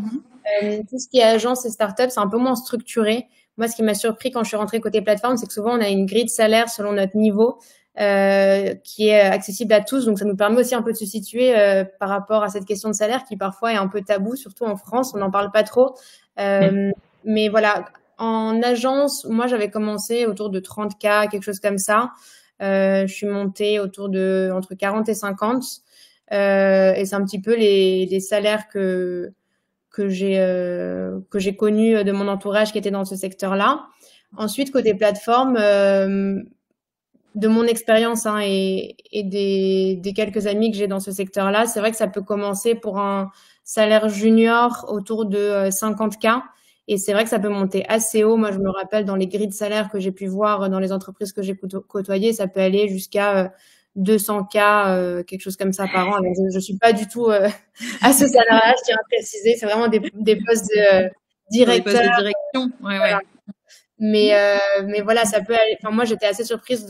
B: Tout ce qui est agence et startup, c'est un peu moins structuré. Moi, ce qui m'a surpris quand je suis rentrée côté plateforme, c'est que souvent on a une grille de salaire selon notre niveau qui est accessible à tous. Donc ça nous permet aussi un peu de se situer par rapport à cette question de salaire qui parfois est un peu tabou, surtout en France, on n'en parle pas trop. Mais voilà. En agence, moi, j'avais commencé autour de 30K, quelque chose comme ça. Je suis montée autour de entre 40 et 50. Et c'est un petit peu les salaires que j'ai connus de mon entourage qui était dans ce secteur-là. Ensuite, côté plateforme, de mon expérience hein, et des quelques amis que j'ai dans ce secteur-là, c'est vrai que ça peut commencer pour un salaire junior autour de 50K. Et c'est vrai que ça peut monter assez haut. Moi, je me rappelle dans les grilles de salaire que j'ai pu voir dans les entreprises que j'ai côtoyées, ça peut aller jusqu'à 200K, quelque chose comme ça par an. Alors, je suis pas du tout à ce salaire-là, je tiens à préciser. C'est vraiment des postes de directeur.
A: Des postes de direction, ouais,
B: voilà.
A: ouais.
B: Mais voilà, ça peut aller. Enfin, moi, j'étais assez surprise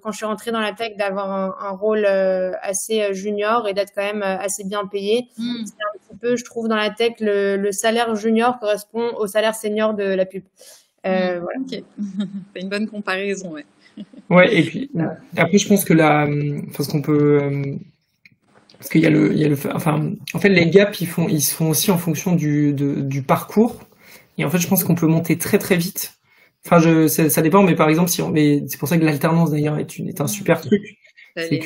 B: quand je suis rentrée dans la tech d'avoir un rôle assez junior et d'être quand même assez bien payée. C'est un petit peu, je trouve, dans la tech, le salaire junior correspond au salaire senior de la pub. Voilà.
A: Ok, c'est une bonne comparaison, ouais.
C: Ouais, et puis après, je pense que parce qu'on peut, parce qu'il y a enfin, en fait, les gaps, ils se font aussi en fonction du parcours. Et en fait, je pense qu'on peut monter très très vite. Enfin, ça dépend, mais par exemple, mais c'est pour ça que l'alternance d'ailleurs est un super truc. C'est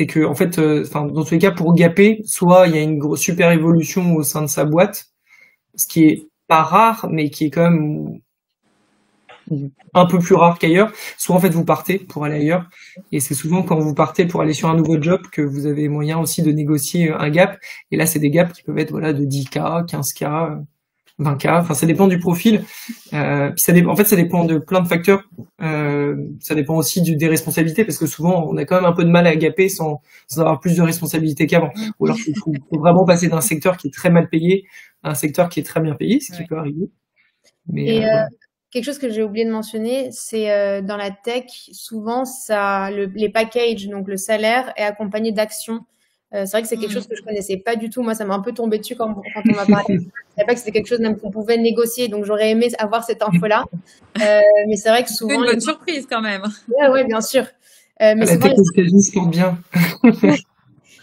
C: que en fait, enfin, dans tous les cas, pour gaper, soit il y a une super évolution au sein de sa boîte, ce qui est pas rare, mais qui est quand même un peu plus rare qu'ailleurs. Soit en fait vous partez pour aller ailleurs, et c'est souvent quand vous partez pour aller sur un nouveau job que vous avez moyen aussi de négocier un gap. Et là, c'est des gaps qui peuvent être voilà de 10K, 15K. 20K, enfin ça dépend du profil. Puis en fait ça dépend de plein de facteurs. Ça dépend aussi des responsabilités parce que souvent on a quand même un peu de mal à gaper sans avoir plus de responsabilités qu'avant. Ou alors il faut vraiment passer d'un secteur qui est très mal payé à un secteur qui est très bien payé, ce qui peut arriver. Mais
B: quelque chose que j'ai oublié de mentionner, c'est dans la tech, souvent les packages, donc le salaire, est accompagné d'actions. C'est vrai que c'est quelque chose que je connaissais pas du tout. Moi, ça m'a un peu tombé dessus quand on m'a parlé. Je savais pas que c'était quelque chose même qu'on pouvait négocier, donc j'aurais aimé avoir cette info-là. Mais c'est vrai que souvent...
A: C'est une bonne surprise quand même.
B: Ouais, bien sûr. Mais
C: la tech aux États-Unis se porte bien.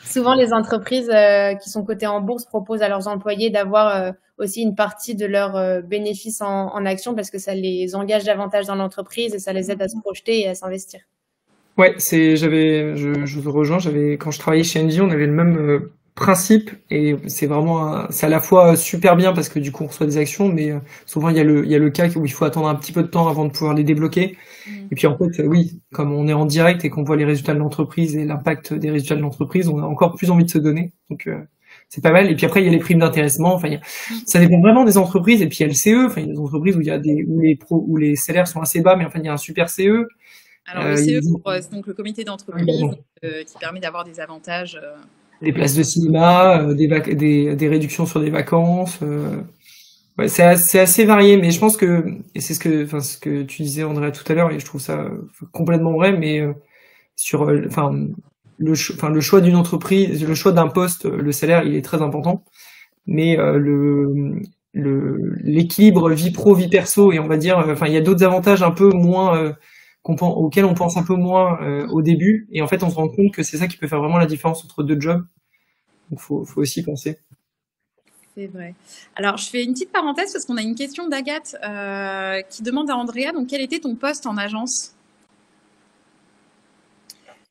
B: Souvent, les entreprises qui sont cotées en bourse proposent à leurs employés d'avoir aussi une partie de leurs bénéfices en action parce que ça les engage davantage dans l'entreprise et ça les aide à se projeter et à s'investir.
C: Ouais, je vous rejoins, quand je travaillais chez Engie, on avait le même principe et c'est à la fois super bien parce que du coup on reçoit des actions, mais souvent il y a le cas où il faut attendre un petit peu de temps avant de pouvoir les débloquer. Et puis en fait, oui, comme on est en direct et qu'on voit les résultats de l'entreprise et l'impact des résultats de l'entreprise, on a encore plus envie de se donner. Donc c'est pas mal. Et puis après il y a les primes d'intéressement. Enfin, ça dépend vraiment des entreprises. Et puis il y a le CE. Enfin, il y a des entreprises où les salaires sont assez bas, mais enfin il y a un super CE.
A: Alors le CE, c'est donc le comité d'entreprise qui permet d'avoir des avantages.
C: Des places de cinéma, des réductions sur des vacances. Ouais, c'est assez varié, mais je pense que, et c'est ce que tu disais Andrea tout à l'heure, et je trouve ça complètement vrai, mais le choix d'une entreprise, le choix d'un poste, le salaire, il est très important, mais l'équilibre vie pro vie perso, et on va dire, enfin il y a d'autres avantages un peu moins auxquels on pense un peu moins au début, et en fait on se rend compte que c'est ça qui peut faire vraiment la différence entre deux jobs. Donc faut aussi penser.
A: C'est vrai. Alors je fais une petite parenthèse parce qu'on a une question d'Agathe qui demande à Andrea, donc quel était ton poste en agence?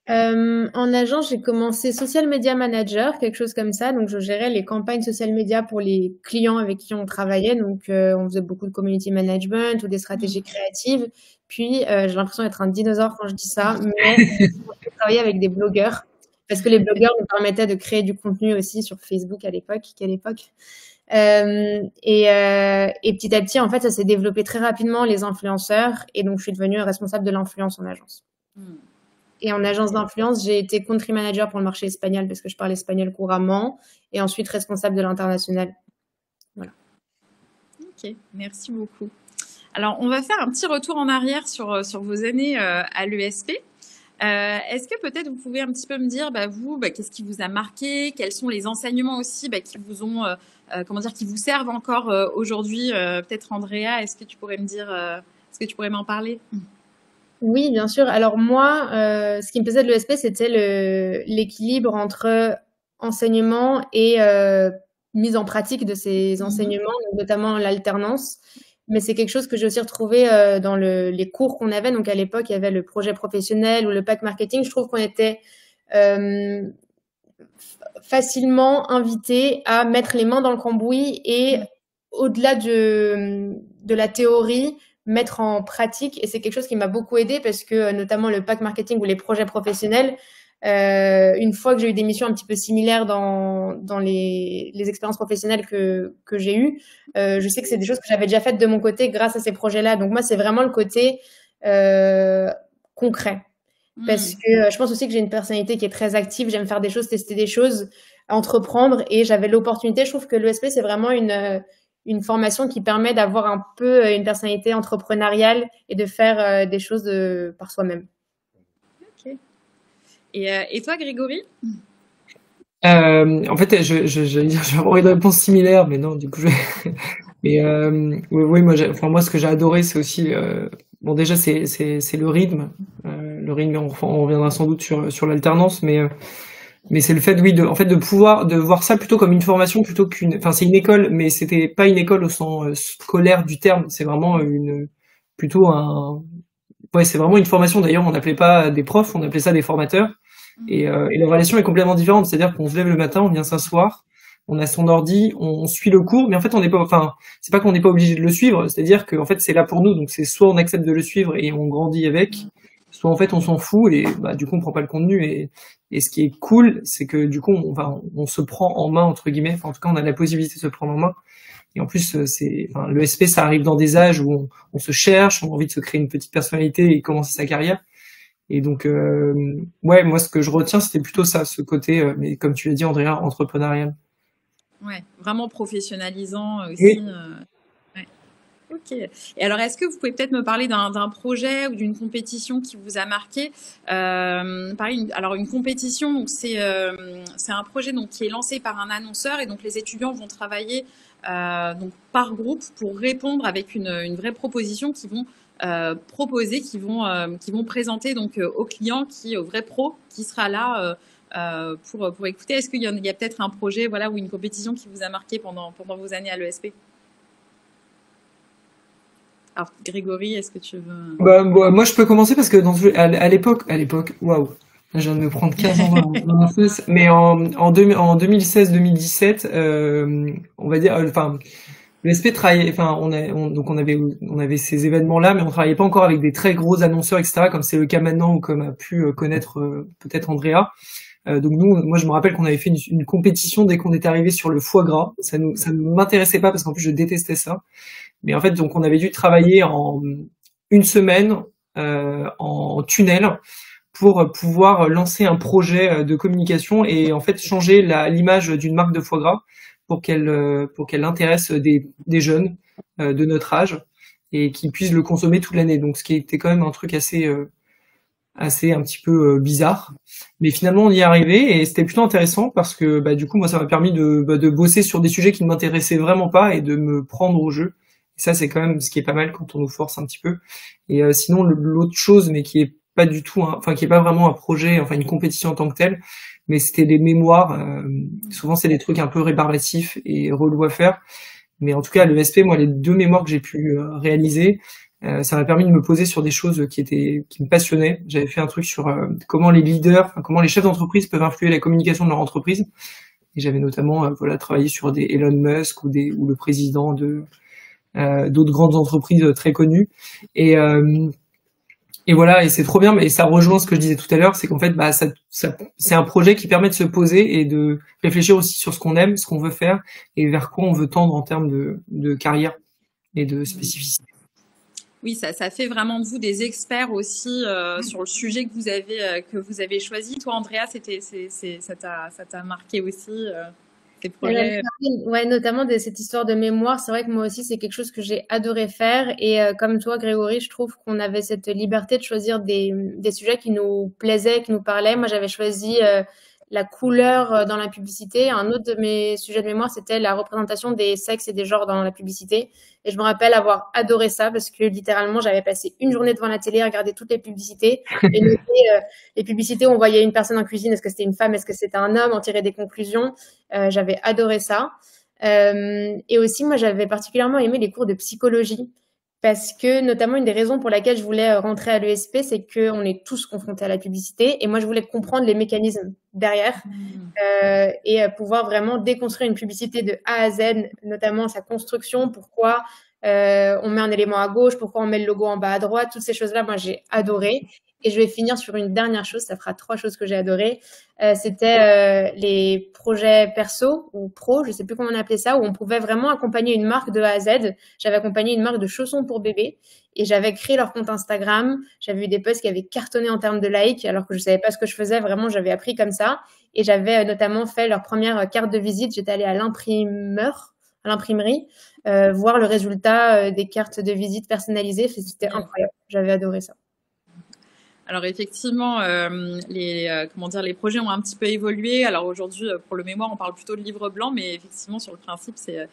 B: En agence, j'ai commencé social media manager, quelque chose comme ça. Donc, je gérais les campagnes social media pour les clients avec qui on travaillait. Donc, on faisait beaucoup de community management ou des stratégies créatives. Puis, j'ai l'impression d'être un dinosaure quand je dis ça, mais j'ai travaillé avec des blogueurs parce que les blogueurs nous permettaient de créer du contenu aussi sur Facebook à l'époque. Quelle époque! Et petit à petit, en fait, ça s'est développé très rapidement, les influenceurs. Et donc, je suis devenue responsable de l'influence en agence. Et en agence d'influence, j'ai été country manager pour le marché espagnol parce que je parle espagnol couramment. Et ensuite, responsable de l'international. Voilà.
A: Ok, merci beaucoup. Alors, on va faire un petit retour en arrière sur vos années à l'ESP. Est-ce que peut-être vous pouvez un petit peu me dire, vous, qu'est-ce qui vous a marqué? Quels sont les enseignements aussi qui vous ont, qui vous servent encore aujourd'hui? Peut-être Andrea, est-ce que tu pourrais me dire, est-ce que tu pourrais m'en parler?
B: Oui, bien sûr. Alors moi, ce qui me plaisait de l'ESP, c'était l'équilibre entre enseignement et mise en pratique de ces enseignements, notamment l'alternance. Mais c'est quelque chose que j'ai aussi retrouvé dans les cours qu'on avait. Donc à l'époque, il y avait le projet professionnel ou le pack marketing. Je trouve qu'on était facilement invités à mettre les mains dans le cambouis et au-delà de la théorie, mettre en pratique. Et c'est quelque chose qui m'a beaucoup aidé parce que notamment le pack marketing ou les projets professionnels, une fois que j'ai eu des missions un petit peu similaires dans les expériences professionnelles que j'ai eues, je sais que c'est des choses que j'avais déjà faites de mon côté grâce à ces projets-là. Donc moi, c'est vraiment le côté concret. Parce que je pense aussi que j'ai une personnalité qui est très active. J'aime faire des choses, tester des choses, entreprendre. Et j'avais l'opportunité. Je trouve que l'ESP, c'est vraiment une formation qui permet d'avoir un peu une personnalité entrepreneuriale et de faire des choses par soi-même.
A: Ok. Et toi, Grégory?
C: En fait, j'allais dire, je vais avoir une réponse similaire, mais non, du coup, mais oui, moi, ce que j'ai adoré, c'est aussi, bon, déjà, c'est le rythme. Le rythme, on reviendra sans doute sur l'alternance, mais c'est le fait, oui, de voir ça plutôt comme une formation plutôt enfin, c'est une école, mais c'était pas une école au sens scolaire du terme. C'est vraiment c'est vraiment une formation. D'ailleurs, on n'appelait pas des profs, on appelait ça des formateurs. Et la relation est complètement différente. C'est-à-dire qu'on se lève le matin, on vient s'asseoir, on a son ordi, on suit le cours, mais en fait, c'est pas qu'on n'est pas obligé de le suivre. C'est-à-dire que, en fait, c'est là pour nous. Donc, c'est soit on accepte de le suivre et on grandit avec, soit en fait, on s'en fout et, du coup, on prend pas le contenu. Et ce qui est cool, c'est que, du coup, on se prend en main, entre guillemets. Enfin, en tout cas, on a la possibilité de se prendre en main. Et en plus, l'ESP, ça arrive dans des âges où on se cherche, on a envie de se créer une petite personnalité et commencer sa carrière. Et donc, ouais, moi, ce que je retiens, c'était plutôt ça, ce côté, mais comme tu l'as dit, Andrea, entrepreneurial.
A: Ouais, vraiment professionnalisant aussi.
C: Oui.
A: Ouais. Ok. Et alors, est-ce que vous pouvez peut-être me parler d'un projet ou d'une compétition qui vous a marqué? Alors, une compétition, donc c'est un projet donc qui est lancé par un annonceur et donc les étudiants vont travailler donc par groupe pour répondre avec une vraie proposition qu'ils vont proposer, qui vont présenter donc au client, au vrai pro, qui sera là pour écouter. Est-ce qu'il y a peut-être un projet, voilà, ou une compétition qui vous a marqué pendant vos années à l'ESP? Alors, Grégory, est-ce que tu veux...
C: Moi, je peux commencer parce que à l'époque, waouh, je viens de me prendre 15 ans dans la face, mais en 2016-2017, on va dire, l'ESP travaillait, donc on avait ces événements-là, mais on travaillait pas encore avec des très gros annonceurs, etc., comme c'est le cas maintenant ou comme a pu connaître peut-être Andrea. Donc moi je me rappelle qu'on avait fait une compétition dès qu'on était arrivé sur le foie gras. Ça ne m'intéressait pas parce qu'en plus je détestais ça. Mais en fait donc on avait dû travailler en une semaine en tunnel pour pouvoir lancer un projet de communication et en fait changer l'image d'une marque de foie gras pour qu'elle intéresse des jeunes de notre âge et qui puissent le consommer toute l'année. Donc ce qui était quand même un truc assez un petit peu bizarre, mais finalement on y est arrivé et c'était plutôt intéressant parce que du coup moi ça m'a permis de bosser sur des sujets qui ne m'intéressaient vraiment pas et de me prendre au jeu. Et ça c'est quand même ce qui est pas mal quand on nous force un petit peu. Et sinon l'autre chose, mais qui est pas du tout, qui est pas vraiment un projet, une compétition en tant que telle, mais c'était des mémoires. Souvent c'est des trucs un peu rébarbatifs et relous à faire. Mais en tout cas, à l'ESP, moi, les 2 mémoires que j'ai pu réaliser, Ça m'a permis de me poser sur des choses qui me passionnaient. J'avais fait un truc sur comment les leaders, enfin, comment les chefs d'entreprise peuvent influer la communication de leur entreprise. Et j'avais notamment voilà travaillé sur des Elon Musk ou le président de d'autres grandes entreprises très connues. Et voilà, et c'est trop bien, mais ça rejoint ce que je disais tout à l'heure, c'est qu'en fait, c'est un projet qui permet de se poser et de réfléchir aussi sur ce qu'on aime, ce qu'on veut faire et vers quoi on veut tendre en termes de carrière et de spécificité.
A: Oui, ça fait vraiment de vous des experts aussi sur le sujet que vous avez choisi. Toi, Andrea, ça t'a marqué aussi tes projets.
B: Ouais, notamment de cette histoire de mémoire. C'est vrai que moi aussi, c'est quelque chose que j'ai adoré faire. Et comme toi, Grégory, je trouve qu'on avait cette liberté de choisir des sujets qui nous plaisaient, qui nous parlaient. Moi, j'avais choisi la couleur dans la publicité. Un autre de mes sujets de mémoire, c'était la représentation des sexes et des genres dans la publicité. Et je me rappelle avoir adoré ça parce que littéralement, j'avais passé une journée devant la télé à regarder toutes les publicités et noter les publicités où on voyait une personne en cuisine. Est-ce que c'était une femme? Est-ce que c'était un homme? En tirer des conclusions. J'avais adoré ça. Et aussi, moi, j'avais particulièrement aimé les cours de psychologie parce que, notamment, une des raisons pour laquelle je voulais rentrer à l'ESP, c'est qu'on est tous confrontés à la publicité. Et moi, je voulais comprendre les mécanismes derrière et pouvoir vraiment déconstruire une publicité de A à Z, notamment sa construction, pourquoi on met un élément à gauche, pourquoi on met le logo en bas à droite, toutes ces choses-là, moi, j'ai adoré. Et je vais finir sur une dernière chose, ça fera 3 choses que j'ai adorées. C'était les projets perso ou pro, je sais plus comment on appelait ça, où on pouvait vraiment accompagner une marque de A à Z. J'avais accompagné une marque de chaussons pour bébés et j'avais créé leur compte Instagram. J'avais eu des posts qui avaient cartonné en termes de likes alors que je savais pas ce que je faisais. Vraiment, j'avais appris comme ça. Et j'avais notamment fait leur première carte de visite. J'étais allée à l'imprimerie, voir le résultat des cartes de visite personnalisées. C'était incroyable. J'avais adoré ça.
A: Alors effectivement, les projets ont un petit peu évolué. Alors aujourd'hui, pour le mémoire, on parle plutôt de livre blanc, mais effectivement, sur le principe, c'est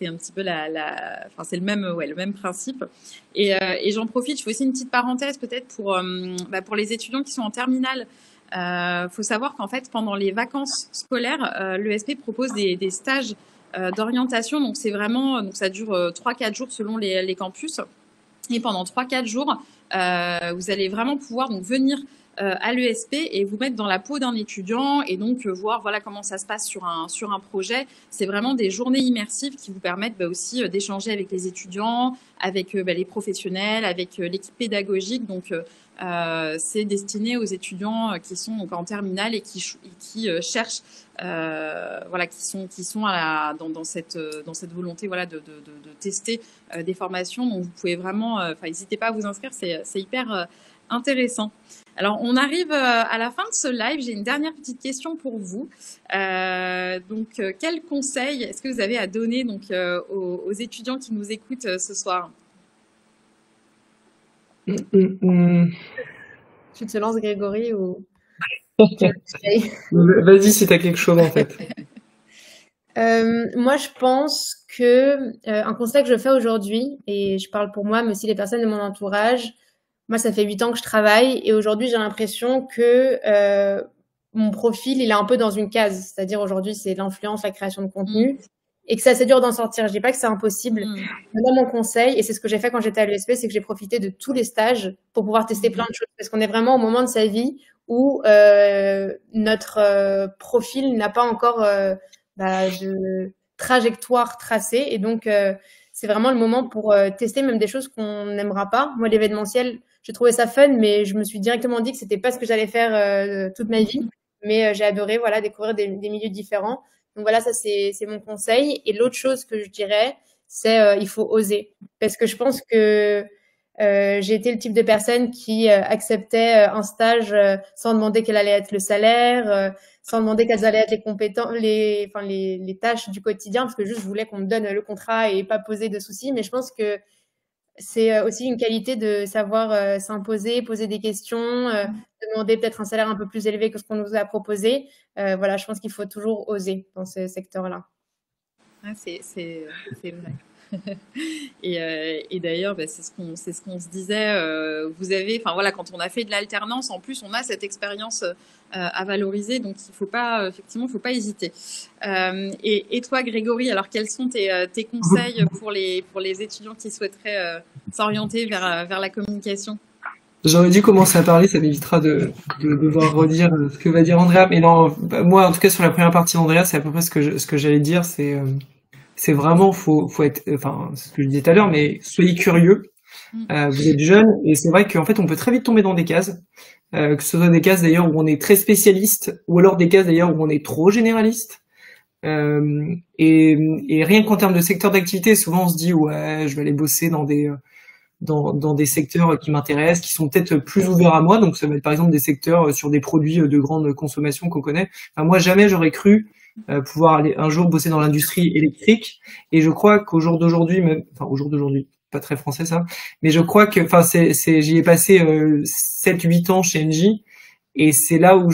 A: un petit peu enfin, c'est le même principe. Et j'en profite, je fais aussi une petite parenthèse peut-être pour les étudiants qui sont en terminale. Faut savoir qu'en fait, pendant les vacances scolaires, l'ESP propose des stages d'orientation. Donc c'est vraiment, donc ça dure 3-4 jours selon les campus. Et pendant 3-4 jours, vous allez vraiment pouvoir donc venir à l'ESP et vous mettre dans la peau d'un étudiant et donc voir voilà comment ça se passe sur un projet. C'est vraiment des journées immersives qui vous permettent aussi d'échanger avec les étudiants, avec les professionnels, avec l'équipe pédagogique. Donc c'est destiné aux étudiants qui sont donc en terminale et qui cherchent voilà qui sont dans cette volonté voilà de tester des formations. Donc vous pouvez vraiment n'hésitez pas à vous inscrire, c'est hyper intéressant. Alors, on arrive à la fin de ce live. J'ai une dernière petite question pour vous. Donc, quel conseil est-ce que vous avez à donner donc aux étudiants qui nous écoutent ce soir?
B: Tu te lances, Grégory, ou
C: Vas-y, si tu as quelque chose en tête.
B: Moi, je pense que un constat que je fais aujourd'hui, et je parle pour moi, mais aussi les personnes de mon entourage, moi, ça fait 8 ans que je travaille et aujourd'hui, j'ai l'impression que mon profil, il est un peu dans une case. C'est-à-dire aujourd'hui, c'est l'influence, la création de contenu et que c'est assez dur d'en sortir. Je dis pas que c'est impossible. Mais dans mon conseil, et c'est ce que j'ai fait quand j'étais à l'ESP, c'est que j'ai profité de tous les stages pour pouvoir tester plein de choses parce qu'on est vraiment au moment de sa vie où notre profil n'a pas encore de trajectoire tracée et donc c'est vraiment le moment pour tester même des choses qu'on n'aimera pas. Moi, l'événementiel, j'ai trouvé ça fun, mais je me suis directement dit que c'était pas ce que j'allais faire toute ma vie. Mais j'ai adoré, voilà, découvrir des milieux différents. Donc voilà, ça c'est mon conseil. Et l'autre chose que je dirais, c'est il faut oser, parce que je pense que j'ai été le type de personne qui acceptait un stage sans demander quel allait être le salaire, sans demander quelles allaient être les compétences, les tâches du quotidien, parce que juste je voulais qu'on me donne le contrat et pas poser de soucis. Mais je pense que c'est aussi une qualité de savoir s'imposer, poser des questions, demander peut-être un salaire un peu plus élevé que ce qu'on nous a proposé. Voilà, je pense qu'il faut toujours oser dans ce secteur-là.
A: Ah, c'est vrai. Et d'ailleurs, c'est ce qu'on se disait. Vous avez, enfin voilà, quand on a fait de l'alternance, en plus, on a cette expérience à valoriser, donc il faut pas hésiter. Et toi, Grégory, alors quels sont tes conseils pour les étudiants qui souhaiteraient s'orienter vers la communication.
C: J'aurais dû commencer à parler, ça m'évitera de devoir redire ce que va dire Andrea. Mais non, bah, moi, en tout cas, sur la première partie d'Andrea, c'est à peu près ce que j'allais dire. C'est vraiment, faut être, enfin, c'est ce que je disais tout à l'heure, mais soyez curieux. Vous êtes jeune, et c'est vrai qu'en fait, on peut très vite tomber dans des cases. Que ce soit des cases d'ailleurs où on est très spécialiste, ou alors des cases d'ailleurs où on est trop généraliste. Et rien qu'en termes de secteur d'activité, souvent on se dit ouais, je vais aller bosser dans des secteurs qui m'intéressent, qui sont peut-être plus ouverts à moi. Donc ça va être par exemple des secteurs sur des produits de grande consommation qu'on connaît. Enfin, moi jamais j'aurais cru pouvoir aller un jour bosser dans l'industrie électrique. Et je crois qu'au jour d'aujourd'hui, même, enfin au jour d'aujourd'hui, pas très français ça, mais je crois que, enfin j'y ai passé 7-8 ans chez Engie. Et c'est là où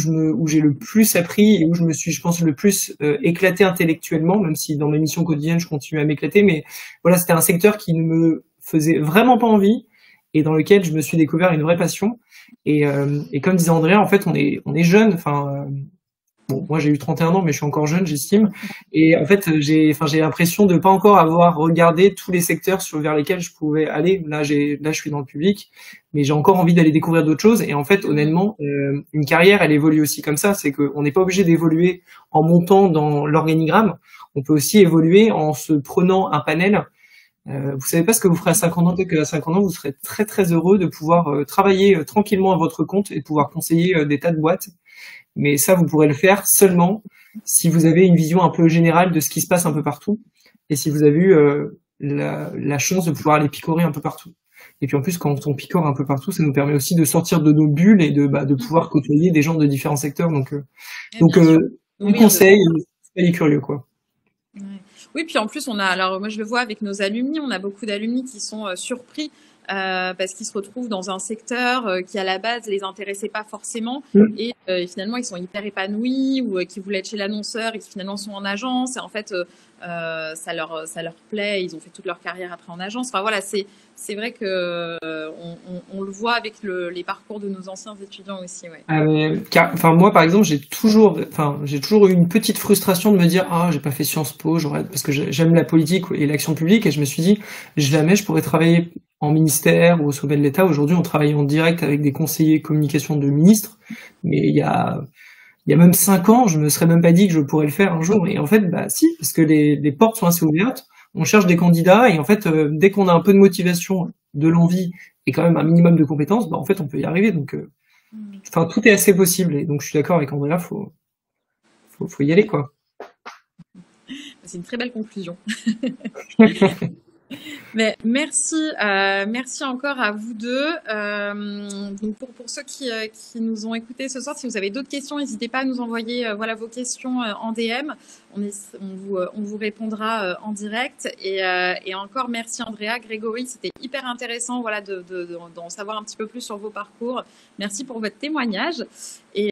C: j'ai le plus appris et où je me suis, je pense, le plus éclaté intellectuellement, même si dans mes missions quotidiennes, je continue à m'éclater. Mais voilà, c'était un secteur qui ne me faisait vraiment pas envie et dans lequel je me suis découvert une vraie passion. Et comme disait Andrea, en fait, on est jeune. Enfin, bon, moi j'ai eu 31 ans, mais je suis encore jeune, j'estime. Et en fait, j'ai l'impression de pas encore avoir regardé tous les secteurs vers lesquels je pouvais aller. Là, je suis dans le public, mais j'ai encore envie d'aller découvrir d'autres choses. Et en fait, honnêtement, une carrière, elle évolue aussi comme ça. C'est qu'on n'est pas obligé d'évoluer en montant dans l'organigramme. On peut aussi évoluer en se prenant un panel. Vous savez pas ce que vous ferez à 50 ans, peut-être qu'à 50 ans, vous serez très très heureux de pouvoir travailler tranquillement à votre compte et de pouvoir conseiller des tas de boîtes. Mais ça, vous pourrez le faire seulement si vous avez une vision un peu générale de ce qui se passe un peu partout et si vous avez eu la chance de pouvoir aller picorer un peu partout. Et puis en plus, quand on picore un peu partout, ça nous permet aussi de sortir de nos bulles et de pouvoir côtoyer des gens de différents secteurs. Donc mon conseil, soyez curieux, quoi.
A: Ouais. Oui, puis en plus, alors moi je le vois avec nos alumni, on a beaucoup d'alumni qui sont surpris parce qu'ils se retrouvent dans un secteur qui à la base les intéressait pas forcément et finalement ils sont hyper épanouis ou qui voulaient être chez l'annonceur et qui finalement sont en agence et en fait ça leur plaît, ils ont fait toute leur carrière après en agence. Enfin voilà, c'est vrai que on le voit avec les parcours de nos anciens étudiants aussi, ouais.
C: Enfin moi par exemple, j'ai toujours eu une petite frustration de me dire j'ai pas fait Sciences Po, parce que j'aime la politique et l'action publique et je me suis dit jamais je pourrais travailler en ministère ou au sommet de l'État. Aujourd'hui, on travaille en direct avec des conseillers communication de ministres, mais il y a même 5 ans, je me serais même pas dit que je pourrais le faire un jour. Et en fait, bah si, parce que les portes sont assez ouvertes. On cherche des candidats et en fait, dès qu'on a un peu de motivation, de l'envie et quand même un minimum de compétences, bah en fait, on peut y arriver. Donc, enfin, tout est assez possible. Et donc, je suis d'accord avec Andrea, faut y aller, quoi.
A: C'est une très belle conclusion. Mais merci encore à vous deux. Donc pour ceux qui nous ont écoutés ce soir, si vous avez d'autres questions, n'hésitez pas à nous envoyer vos questions en DM. On vous répondra en direct. Et encore merci Andrea, Grégory, c'était hyper intéressant d'en savoir un petit peu plus sur vos parcours. Merci pour votre témoignage. Et